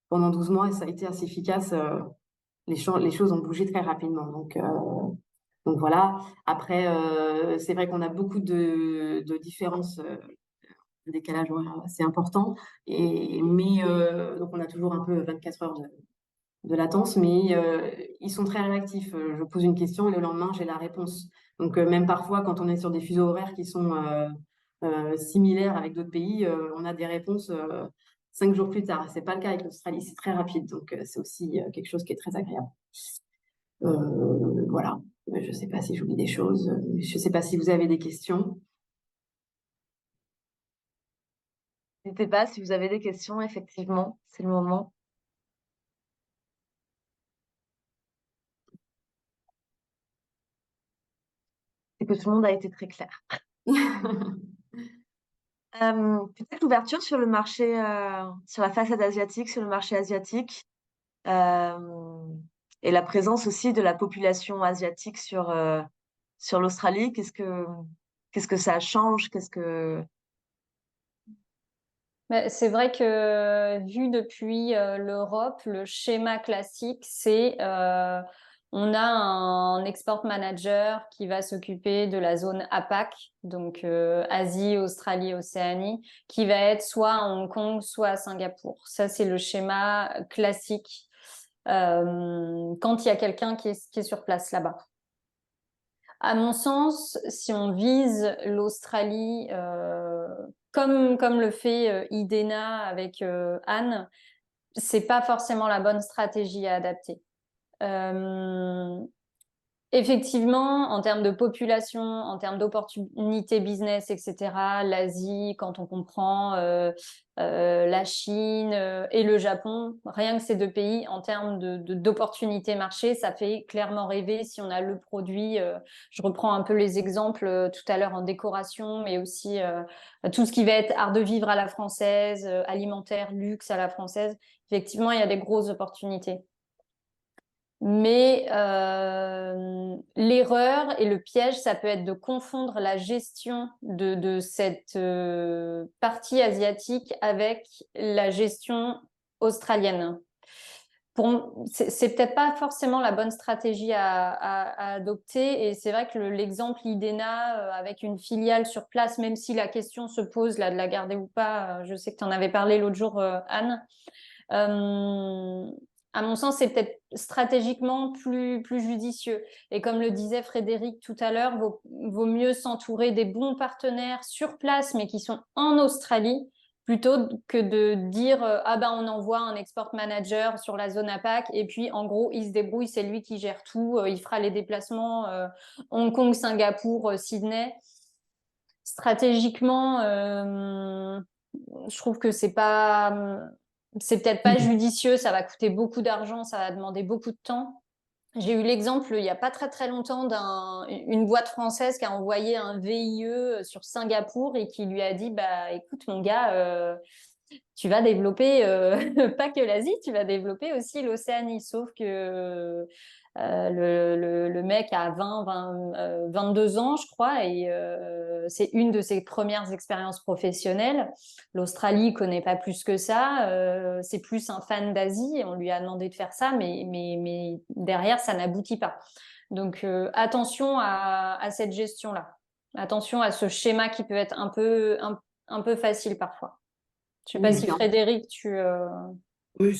pendant 12 mois et ça a été assez efficace. Les choses ont bougé très rapidement. Donc voilà. Après, c'est vrai qu'on a beaucoup de différences, de décalage horaire assez important. Mais donc on a toujours un peu 24 heures de latence, mais ils sont très réactifs. Je pose une question et le lendemain, j'ai la réponse. Donc, même parfois, quand on est sur des fuseaux horaires qui sont similaires avec d'autres pays, on a des réponses 5 jours plus tard. C'est pas le cas avec l'Australie, c'est très rapide. Donc, c'est aussi quelque chose qui est très agréable. Voilà. Je ne sais pas si j'oublie des choses. Je ne sais pas si vous avez des questions. N'hésitez pas si vous avez des questions, effectivement, c'est le moment. C'est que tout le monde a été très clair. Peut-être l'ouverture sur le marché, sur la façade asiatique, sur le marché asiatique, et la présence aussi de la population asiatique sur l'Australie. Qu'est-ce que ça change? Mais c'est vrai que vu depuis l'Europe, le schéma classique, c'est on a un export manager qui va s'occuper de la zone APAC, donc Asie, Australie, Océanie, qui va être soit à Hong Kong, soit à Singapour. Ça, c'est le schéma classique quand il y a quelqu'un qui est sur place là-bas. À mon sens, si on vise l'Australie, comme le fait Idena avec Anne, c'est pas forcément la bonne stratégie à adapter. Effectivement, en termes de population, en termes d'opportunités business, etc., l'Asie, quand on comprend la Chine et le Japon, rien que ces deux pays, en termes d'opportunités marché, ça fait clairement rêver si on a le produit. Je reprends un peu les exemples tout à l'heure en décoration, mais aussi tout ce qui va être art de vivre à la française, alimentaire, luxe à la française. Effectivement, il y a des grosses opportunités. Mais l'erreur et le piège, ça peut être de confondre la gestion de cette partie asiatique avec la gestion australienne. C'est peut-être pas forcément la bonne stratégie à adopter, et c'est vrai que l'exemple Idena avec une filiale sur place, même si la question se pose là de la garder ou pas, je sais que tu en avais parlé l'autre jour, Anne. À mon sens, c'est peut-être stratégiquement plus judicieux. Et comme le disait Frédéric tout à l'heure, vaut mieux s'entourer des bons partenaires sur place, mais qui sont en Australie, plutôt que de dire ah ben on envoie un export manager sur la zone APAC et puis en gros il se débrouille, c'est lui qui gère tout, il fera les déplacements Hong Kong, Singapour, Sydney. Stratégiquement, je trouve que c'est peut-être pas judicieux, ça va coûter beaucoup d'argent, ça va demander beaucoup de temps. J'ai eu l'exemple il n'y a pas très très longtemps d'une boîte française qui a envoyé un VIE sur Singapour et qui lui a dit bah écoute mon gars, tu vas développer pas que l'Asie, tu vas développer aussi l'Océanie. Sauf que le mec a 22 ans, je crois, et c'est une de ses premières expériences professionnelles. L'Australie connaît pas plus que ça. C'est plus un fan d'Asie. On lui a demandé de faire ça, mais derrière, ça n'aboutit pas. Donc, attention à cette gestion-là. Attention à ce schéma qui peut être un peu facile parfois. Je sais pas si Frédéric, Oui,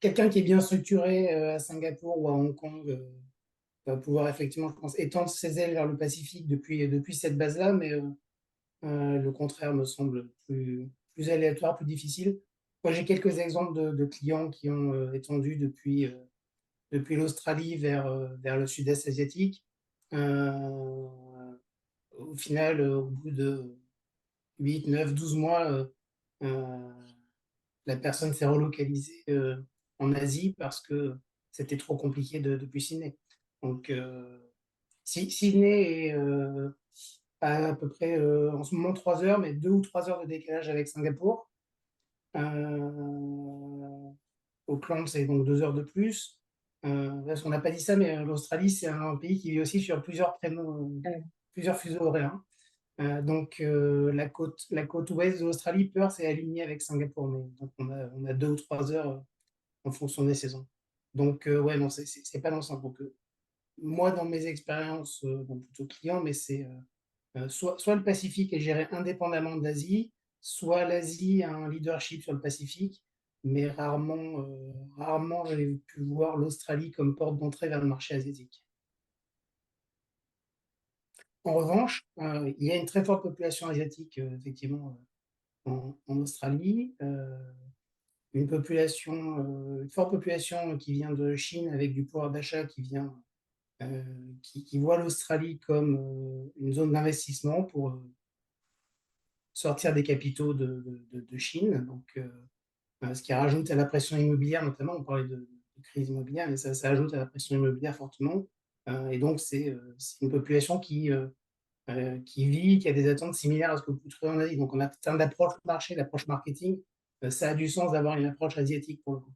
quelqu'un qui est bien structuré à Singapour ou à Hong Kong va pouvoir effectivement, je pense, étendre ses ailes vers le Pacifique depuis cette base-là, mais le contraire me semble plus aléatoire, plus difficile. Moi, j'ai quelques exemples de clients qui ont étendu depuis l'Australie vers le sud-est asiatique. Au final, au bout de 8, 9, 12 mois, la personne s'est relocalisée en Asie parce que c'était trop compliqué depuis Sydney. Donc, Sydney est à peu près en ce moment 3 heures, mais 2 ou 3 heures de décalage avec Singapour. Auckland, c'est donc 2 heures de plus. Parce qu'on n'a pas dit ça, mais l'Australie, c'est un pays qui vit aussi sur plusieurs fuseaux horaires. Donc, la côte ouest de l'Australie, Perth est alignée avec Singapour, mais donc on a 2 ou 3 heures en fonction des saisons. Donc, ouais, non, c'est pas l'ensemble. Donc, moi, dans mes expériences, bon, plutôt client, mais c'est soit le Pacifique est géré indépendamment d'Asie, soit l'Asie a un leadership sur le Pacifique. mais rarement j'ai pu voir l'Australie comme porte d'entrée vers le marché asiatique. En revanche, il y a une très forte population asiatique, effectivement, en Australie. Une forte population qui vient de Chine avec du pouvoir d'achat qui voit l'Australie comme une zone d'investissement pour sortir des capitaux de Chine. Donc, ce qui rajoute à la pression immobilière, notamment, on parlait de crise immobilière, mais ça ajoute à la pression immobilière fortement. Et donc, c'est une population qui vit, qui a des attentes similaires à ce que vous trouvez en Asie. Donc, en termes d'approche marché, d'approche marketing, ça a du sens d'avoir une approche asiatique pour le coup.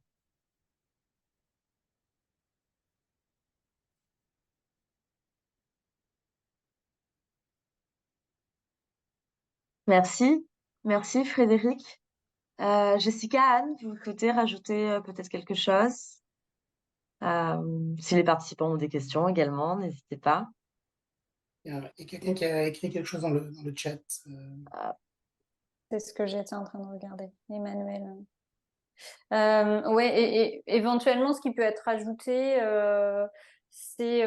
Merci. Merci, Frédéric. Jessica, Anne, vous souhaitez rajouter peut-être quelque chose? Si les participants ont des questions également, n'hésitez pas. Il y a quelqu'un qui a écrit quelque chose dans le chat. C'est ce que j'étais en train de regarder, Emmanuel. Ouais, et éventuellement, ce qui peut être ajouté, c'est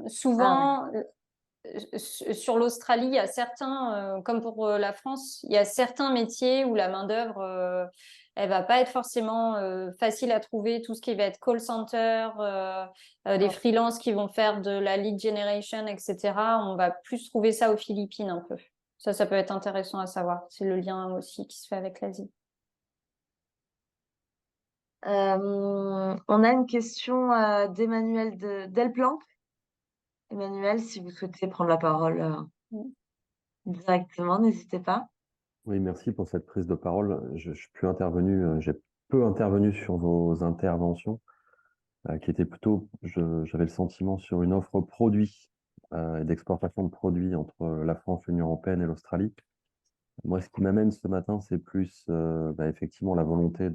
souvent sur l'Australie, il y a certains, comme pour la France, il y a certains métiers où la main-d'œuvre, elle va pas être forcément facile à trouver. Tout ce qui va être call center, des freelances qui vont faire de la lead generation, etc. On va plus trouver ça aux Philippines un peu. Ça peut être intéressant à savoir. C'est le lien aussi qui se fait avec l'Asie. On a une question d'Emmanuel Delplanque. Emmanuel, si vous souhaitez prendre la parole directement, n'hésitez pas. Oui, merci pour cette prise de parole. Je suis plus intervenu, j'ai peu intervenu sur vos interventions, qui étaient plutôt, j'avais le sentiment, sur une offre produit et d'exportation de produits entre la France, l'Union européenne et l'Australie. Moi, ce qui m'amène ce matin, c'est plus effectivement la volonté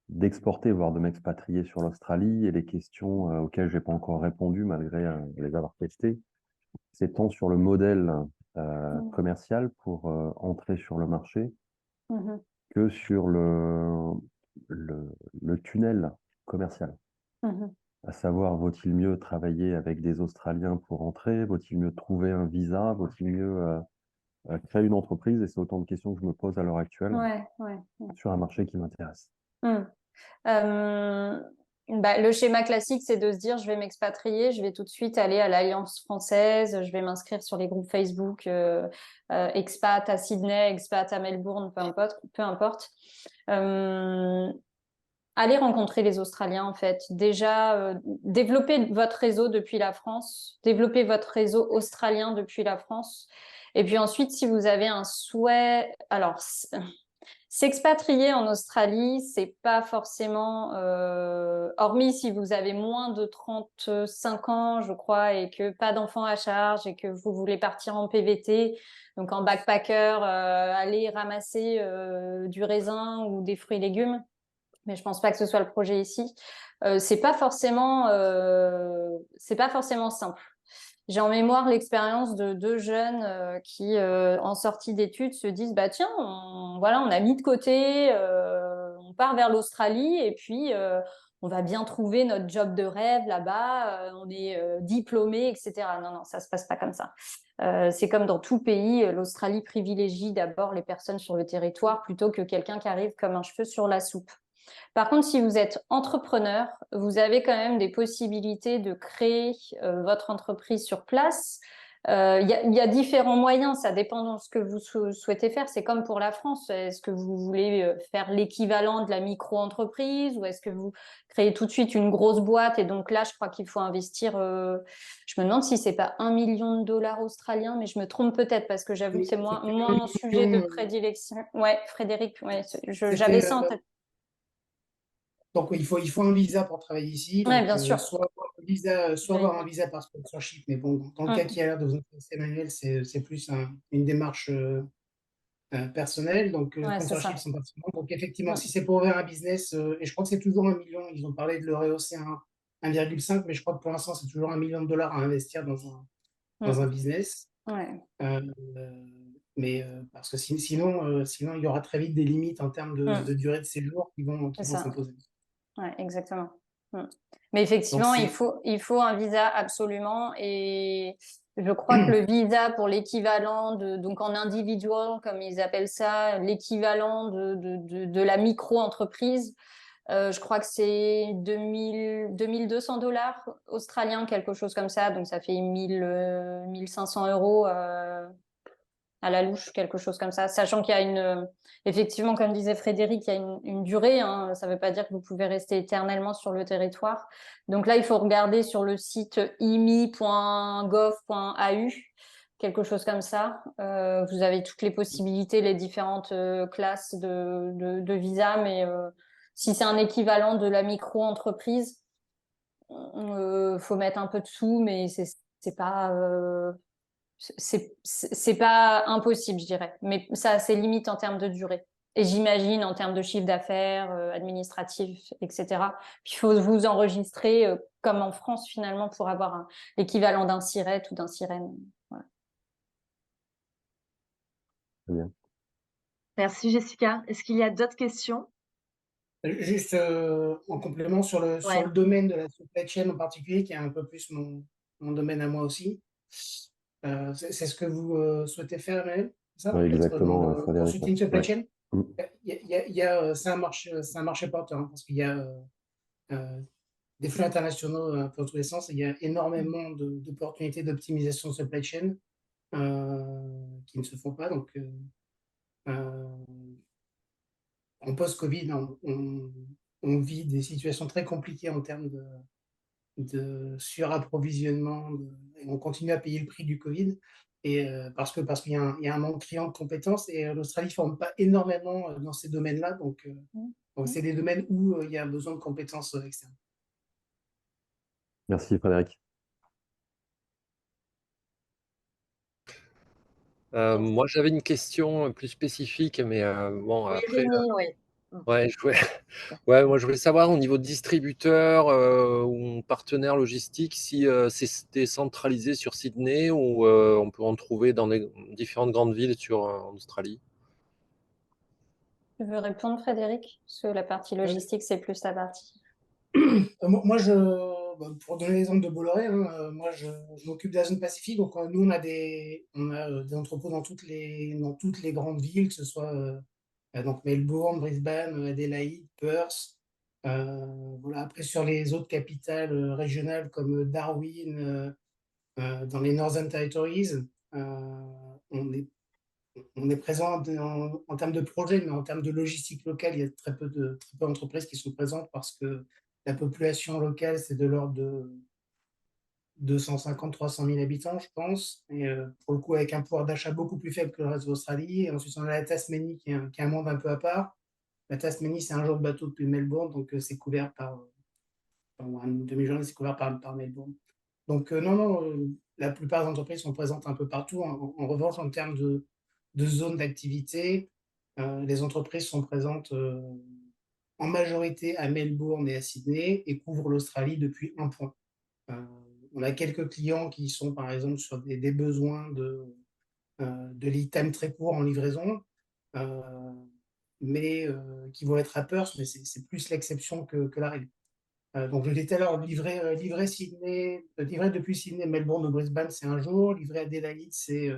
d'exporter, voire de m'expatrier sur l'Australie, et les questions auxquelles j'ai pas encore répondu malgré les avoir testées. C'est tant sur le modèle commercial pour entrer sur le marché que sur le tunnel commercial. À savoir, vaut-il mieux travailler avec des Australiens pour entrer? Vaut-il mieux trouver un visa? Vaut-il mieux créer une entreprise? Et c'est autant de questions que je me pose à l'heure actuelle sur un marché qui m'intéresse. Le schéma classique, c'est de se dire, je vais m'expatrier, je vais tout de suite aller à l'Alliance française, je vais m'inscrire sur les groupes Facebook, expat à Sydney, expat à Melbourne, peu importe. Allez rencontrer les Australiens, en fait. Déjà, développez votre réseau depuis la France, développez votre réseau australien depuis la France. Et puis ensuite, si vous avez un souhait... Alors, s'expatrier en Australie, c'est pas forcément... hormis si vous avez moins de 35 ans, je crois, et que pas d'enfants à charge, et que vous voulez partir en PVT, donc en backpacker, aller ramasser du raisin ou des fruits et légumes. Mais je pense pas que ce soit le projet ici. C'est pas forcément simple. J'ai en mémoire l'expérience de deux jeunes qui, en sortie d'études, se disent bah tiens, on a mis de côté, on part vers l'Australie et puis on va bien trouver notre job de rêve là-bas. On est diplômé, etc. Non, ça se passe pas comme ça. C'est comme dans tout pays, l'Australie privilégie d'abord les personnes sur le territoire plutôt que quelqu'un qui arrive comme un cheveu sur la soupe. Par contre, si vous êtes entrepreneur, vous avez quand même des possibilités de créer votre entreprise sur place. Il y a différents moyens, ça dépend de ce que vous souhaitez faire. C'est comme pour la France. Est-ce que vous voulez faire l'équivalent de la micro-entreprise ou est-ce que vous créez tout de suite une grosse boîte? Et donc là, je crois qu'il faut investir... je me demande si c'est pas 1 million de dollars australiens, mais je me trompe peut-être parce que j'avoue que c'est moins mon sujet de prédilection. Ouais, Frédéric, j'avais ça en tête. Donc, il faut un visa pour travailler ici. Oui, Donc, bien sûr. soit avoir un visa par sponsorship, mais bon, dans le cas qui a l'air de vous intéresser, Emmanuel, c'est plus une démarche personnelle. Donc, sponsorship, c'est pas forcément. Donc, effectivement, si c'est pour ouvrir un business, et je crois que c'est toujours 1 million, ils ont parlé de le rehausser à 1,5, mais je crois que pour l'instant, c'est toujours 1 million de dollars à investir dans un business. Mais parce que sinon, il y aura très vite des limites en termes de durée de séjour qui vont C'est ça. s'imposer. Ouais, exactement. Mais Donc effectivement, il faut un visa absolument. Et je crois que le visa pour l'équivalent donc en individual, comme ils appellent ça, l'équivalent de la micro-entreprise, je crois que c'est 2200 dollars australiens, quelque chose comme ça. Donc ça fait 1500 euros à la louche, quelque chose comme ça. Sachant qu'il y a effectivement, comme disait Frédéric, il y a une durée. Hein. Ça ne veut pas dire que vous pouvez rester éternellement sur le territoire. Donc là, il faut regarder sur le site imi.gov.au, quelque chose comme ça. Vous avez toutes les possibilités, les différentes classes de visa, mais si c'est un équivalent de la micro-entreprise, faut mettre un peu de sous, mais c'est pas c'est pas impossible, je dirais, mais ça a ses limites en termes de durée. Et j'imagine en termes de chiffre d'affaires, administratif, etc. Puis il faut vous enregistrer comme en France finalement pour avoir l'équivalent d'un SIRET ou d'un SIREN. Voilà. Très bien. Merci Jessica. Est-ce qu'il y a d'autres questions? Juste en complément sur le Ouais. domaine de la supply chain en particulier, qui est un peu plus mon domaine à moi aussi. C'est ce que vous souhaitez faire, Emmanuel? C'est ça, Ouais, peut-être exactement, dans le Frédéric. consulting supply Ouais. chain? Mm. C'est un marché porteur, hein, parce qu'il y a des flux internationaux un peu dans tous les sens. Et il y a énormément d'opportunités d'optimisation de supply chain qui ne se font pas. Donc, en post-Covid, on vit des situations très compliquées en termes de surapprovisionnement. Et on continue à payer le prix du Covid. Et parce qu'il y a un manque criant de compétences. Et l'Australie ne forme pas énormément dans ces domaines-là. Donc, c'est des domaines où il y a besoin de compétences externes. Merci, Frédéric. Moi, j'avais une question plus spécifique, mais bon, Oui, après, Rémi, oui. ouais, moi, je voulais savoir au niveau de distributeur ou partenaire logistique si c'est décentralisé sur Sydney ou on peut en trouver dans les différentes grandes villes en Australie. Tu veux répondre, Frédéric? Parce que la partie logistique, c'est plus ta partie. Moi, pour donner l'exemple de Bolloré, hein, moi, je m'occupe de la zone Pacifique. Donc, nous, on a des entrepôts dans toutes les grandes villes, que ce soit donc Melbourne, Brisbane, Adélaïde, Perth. Voilà. Après, sur les autres capitales régionales comme Darwin, dans les Northern Territories, on est, on est présent en termes de projet, mais en termes de logistique locale, il y a très peu d'entreprises qui sont présentes parce que la population locale, c'est de l'ordre de 250-300 000 habitants, je pense. Et pour le coup, avec un pouvoir d'achat beaucoup plus faible que le reste de l'Australie. Et ensuite, on a la Tasmanie, qui est un monde un peu à part. La Tasmanie, c'est un jour de bateau depuis Melbourne, donc c'est couvert ou une demi-journée, c'est couvert par Melbourne. Donc, non, la plupart des entreprises sont présentes un peu partout. En revanche, en termes de zones d'activité, les entreprises sont présentes en majorité à Melbourne et à Sydney et couvrent l'Australie depuis un point. On a quelques clients qui sont, par exemple, sur des besoins de lead time très court en livraison, mais qui vont être à Perth, mais c'est plus l'exception que la règle. Donc, je disais tout à l'heure, livrer depuis Sydney, Melbourne ou Brisbane, c'est un jour. Livrer Adélaïde, c'est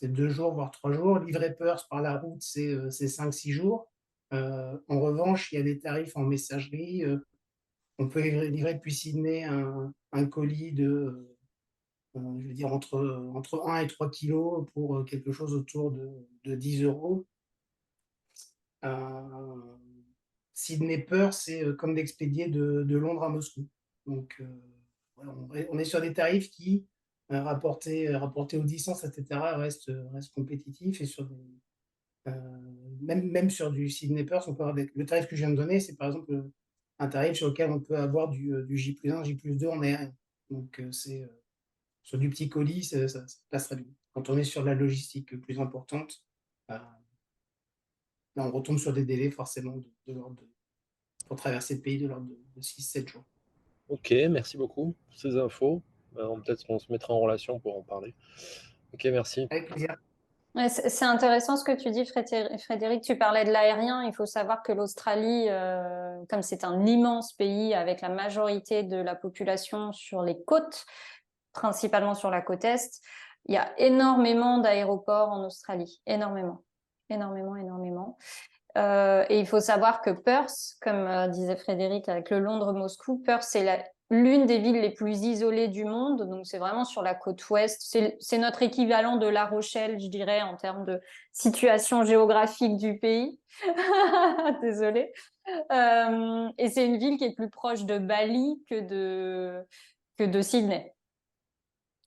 2 jours, voire 3 jours. Livrer Perth par la route, c'est 5-6 jours. En revanche, il y a des tarifs en messagerie. On peut livrer depuis Sydney un colis je veux dire, entre 1 et 3 kilos pour quelque chose autour de 10 euros. Sydney-Perth, c'est comme d'expédier de Londres à Moscou. Donc, voilà, on est sur des tarifs qui, rapportés aux distances, etc., restent compétitifs. Et même sur du Sydney-Perth, on peut avoir le tarif que je viens de donner, c'est par exemple un tarif sur lequel on peut avoir du J+1, J+2 en aérien. Donc, sur du petit colis, ça passe très bien. Quand on est sur la logistique plus importante, là, on retombe sur des délais forcément pour traverser le pays de l'ordre de 6-7 jours. Ok, merci beaucoup pour ces infos. Peut-être qu'on se mettra en relation pour en parler. Ok, merci. Avec plaisir. Ouais, c'est intéressant ce que tu dis, Frédéric. Tu parlais de l'aérien. Il faut savoir que l'Australie, comme c'est un immense pays avec la majorité de la population sur les côtes, principalement sur la côte Est, il y a énormément d'aéroports en Australie. Énormément. Énormément, énormément. Et il faut savoir que Perth, comme disait Frédéric avec le Londres-Moscou, Perth, c'est l'une des villes les plus isolées du monde. Donc, c'est vraiment sur la côte ouest. C'est notre équivalent de La Rochelle, je dirais, en termes de situation géographique du pays. Désolée. Et c'est une ville qui est plus proche de Bali que de Sydney.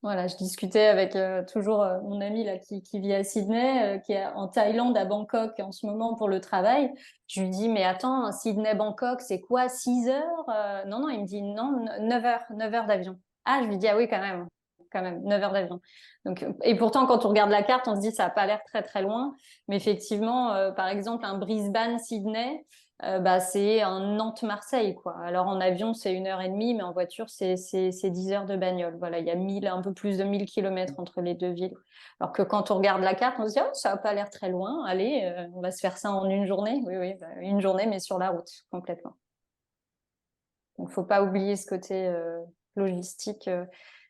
Voilà, je discutais avec toujours mon ami là qui vit à Sydney, qui est en Thaïlande, à Bangkok en ce moment pour le travail. Je lui dis, mais attends, Sydney-Bangkok, c'est quoi, 6 heures? Non, non, il me dit non, 9 heures d'avion. Ah, je lui dis, ah oui, quand même, 9 heures d'avion. Donc, et pourtant, quand on regarde la carte, on se dit, ça n'a pas l'air très, très loin. Mais effectivement, par exemple, un Brisbane-Sydney, bah, c'est un Nantes-Marseille, quoi. Alors, en avion, c'est 1 heure et demie, mais en voiture, c'est 10 heures de bagnole. Voilà, il y a un peu plus de 1 000 kilomètres entre les deux villes. Alors que quand on regarde la carte, on se dit, oh, ça n'a pas l'air très loin. Allez, on va se faire ça en une journée. Oui, oui, bah, une journée, mais sur la route, complètement. Donc, faut pas oublier ce côté logistique.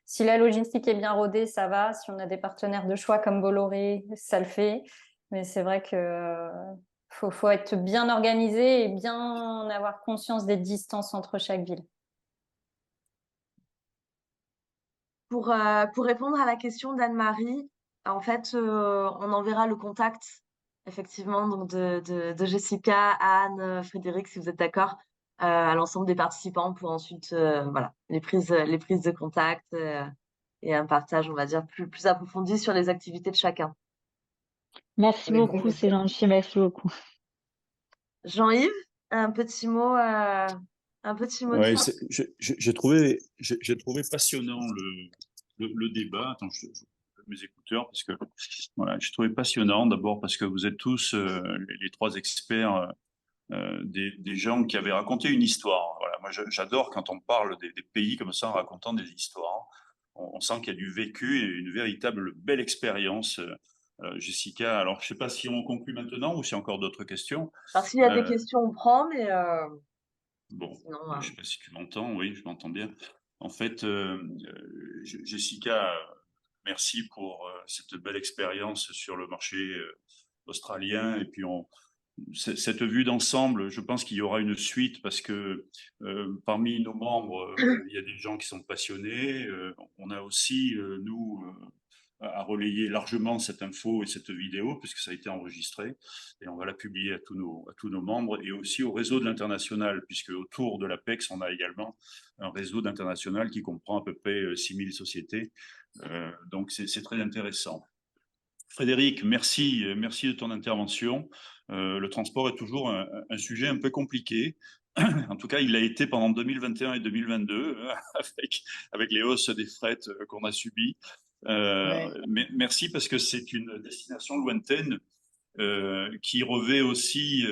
Si la logistique est bien rodée, ça va. Si on a des partenaires de choix comme Bolloré, ça le fait. Mais c'est vrai que faut être bien organisé et bien avoir conscience des distances entre chaque ville. Pour répondre à la question d'Anne-Marie, en fait, on enverra le contact, effectivement, donc de Jessica, Anne, Frédéric, si vous êtes d'accord, à l'ensemble des participants pour ensuite, voilà, les prises de contact et un partage, on va dire, plus approfondi sur les activités de chacun. Merci Avec grand beaucoup, c'est plaisir. gentil, merci beaucoup. Jean-Yves, un petit mot, de Ouais, fin? j'ai trouvé passionnant le débat. Attends, je mets mes écouteurs parce que voilà, j'ai trouvé passionnant d'abord parce que vous êtes tous les trois experts, des gens qui avaient raconté une histoire. Voilà, moi j'adore quand on parle des pays comme ça en racontant des histoires. On sent qu'il y a du vécu et une véritable belle expérience. Jessica, alors je sais pas si on conclut maintenant ou s'il y a encore d'autres questions. Alors, s'il y a des Euh, questions, on prend, mais Bon, sinon, je sais pas si tu m'entends. Oui, je m'entends bien. En fait, Jessica, merci pour cette belle expérience sur le marché australien. Et puis, cette vue d'ensemble, je pense qu'il y aura une suite parce que parmi nos membres, il y a des gens qui sont passionnés. On a aussi, nous, à relayer largement cette info et cette vidéo, puisque ça a été enregistré, et on va la publier à tous nos membres, et aussi au réseau de l'international, puisque autour de l'APEX, on a également un réseau d'international qui comprend à peu près 6000 sociétés. Donc c'est très intéressant. Frédéric, merci de ton intervention. Le transport est toujours un sujet un peu compliqué. En tout cas, il l'a été pendant 2021 et 2022 avec les hausses des fret qu'on a subies. Ouais. Merci parce que c'est une destination lointaine qui revêt aussi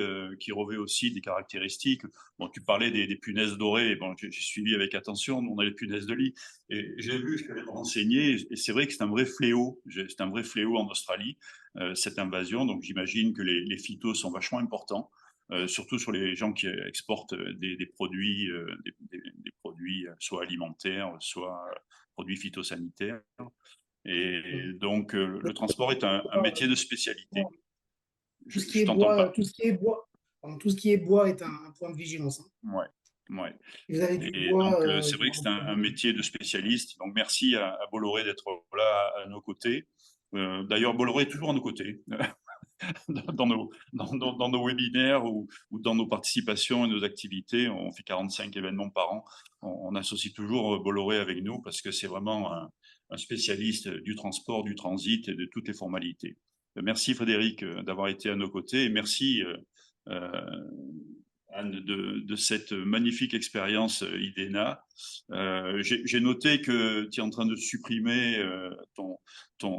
des caractéristiques. Bon, tu parlais des punaises dorées. Bon, j'ai suivi avec attention. On a les punaises de lit. Et j'ai vu, je suis renseigné, et c'est vrai que c'est un vrai fléau. C'est un vrai fléau en Australie, cette invasion. Donc, j'imagine que les phytos sont vachement importants. Surtout sur les gens qui exportent des produits, des produits soit alimentaires, soit produits phytosanitaires. Et donc, le transport est un métier de spécialité. Tout ce qui Je est t'entends bois, pas. tout ce qui est bois, pardon, tout ce qui est bois est un point de vigilance, hein. Ouais, ouais. Si vous avez du Et bois, donc, c'est il y vrai que aura c'est beaucoup de un problèmes. métier de spécialiste. Donc, merci à Bolloré d'être là à nos côtés. D'ailleurs, Bolloré est toujours à nos côtés dans nos webinaires ou dans nos participations et nos activités. On fait 45 événements par an. On associe toujours Bolloré avec nous parce que c'est vraiment un spécialiste du transport, du transit et de toutes les formalités. Merci Frédéric d'avoir été à nos côtés et merci Anne de cette magnifique expérience IDENA. J'ai noté que tu es en train de supprimer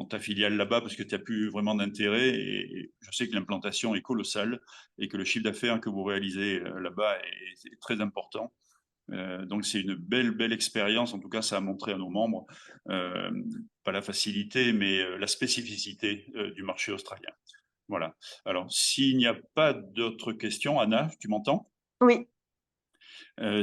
ta filiale là-bas parce que tu n'as plus vraiment d'intérêt et je sais que l'implantation est colossale et que le chiffre d'affaires que vous réalisez là-bas est très important. Donc c'est une belle expérience. En tout cas, ça a montré à nos membres pas la facilité, mais la spécificité du marché australien. Voilà. Alors, s'il n'y a pas d'autres questions, Anna, tu m'entends? Oui.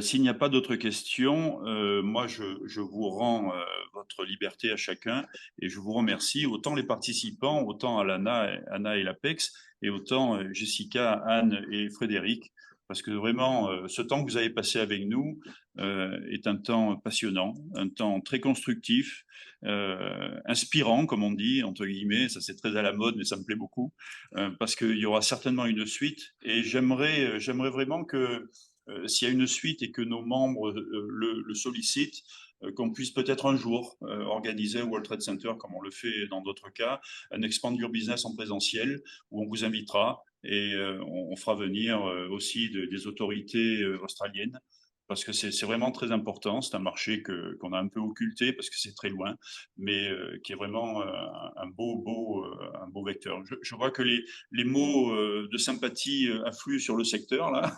S'il n'y a pas d'autres questions, moi je vous rends votre liberté à chacun et je vous remercie, autant les participants, autant Anna et l'APEX, et autant Jessica, Anne et Frédéric, parce que vraiment ce temps que vous avez passé avec nous est un temps passionnant, un temps très constructif, inspirant, comme on dit, entre guillemets. Ça c'est très à la mode, mais ça me plaît beaucoup, parce qu'il y aura certainement une suite, et j'aimerais vraiment que s'il y a une suite et que nos membres le sollicitent, qu'on puisse peut-être un jour organiser au World Trade Center, comme on le fait dans d'autres cas, un Expand Your Business en présentiel, où on vous invitera et on fera venir aussi des autorités australiennes, parce que c'est vraiment très important. C'est un marché qu'on a un peu occulté parce que c'est très loin, mais qui est vraiment un beau vecteur. Je vois que les mots de sympathie affluent sur le secteur, là,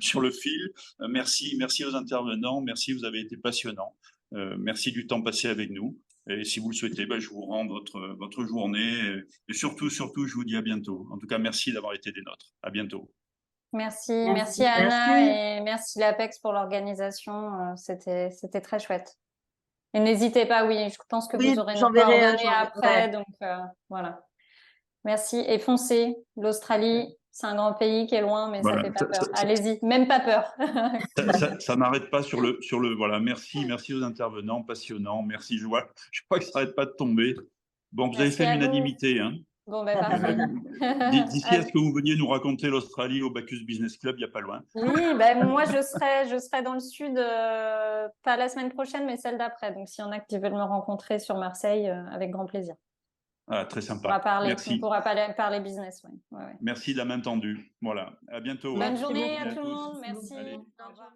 sur le fil. Merci aux intervenants. Merci, vous avez été passionnants. Merci du temps passé avec nous. Et si vous le souhaitez, je vous rends votre journée. Et surtout, je vous dis à bientôt. En tout cas, merci d'avoir été des nôtres. À bientôt. Merci Merci. Anna et merci l'APEX pour l'organisation. C'était très chouette. Et n'hésitez pas, oui, je pense que Oui, vous aurez nos j'enverrai, coordonnées j'enverrai, après, ouais. donc voilà. Merci et foncez. L'Australie, c'est un grand pays qui est loin, mais ça Voilà. fait pas peur. Allez-y, même pas peur. Ça n'arrête pas sur le voilà. Merci aux intervenants passionnants. Merci, je crois que ça n'arrête pas de tomber. Bon, vous avez Merci fait à vous. l'unanimité, hein. Bon, ben parfait. D'ici à ce que vous veniez nous raconter l'Australie au Bacchus Business Club, il n'y a pas loin. Oui, ben moi je serai dans le sud, pas la semaine prochaine, mais celle d'après. Donc s'il y en a qui veulent me rencontrer sur Marseille, avec grand plaisir. Ah, très On sympa. Merci. pourra parler business. Ouais. Merci de la main tendue. Voilà. À bientôt. Bonne Hein. journée Merci à tout le tous. monde. Merci. Allez. Au revoir.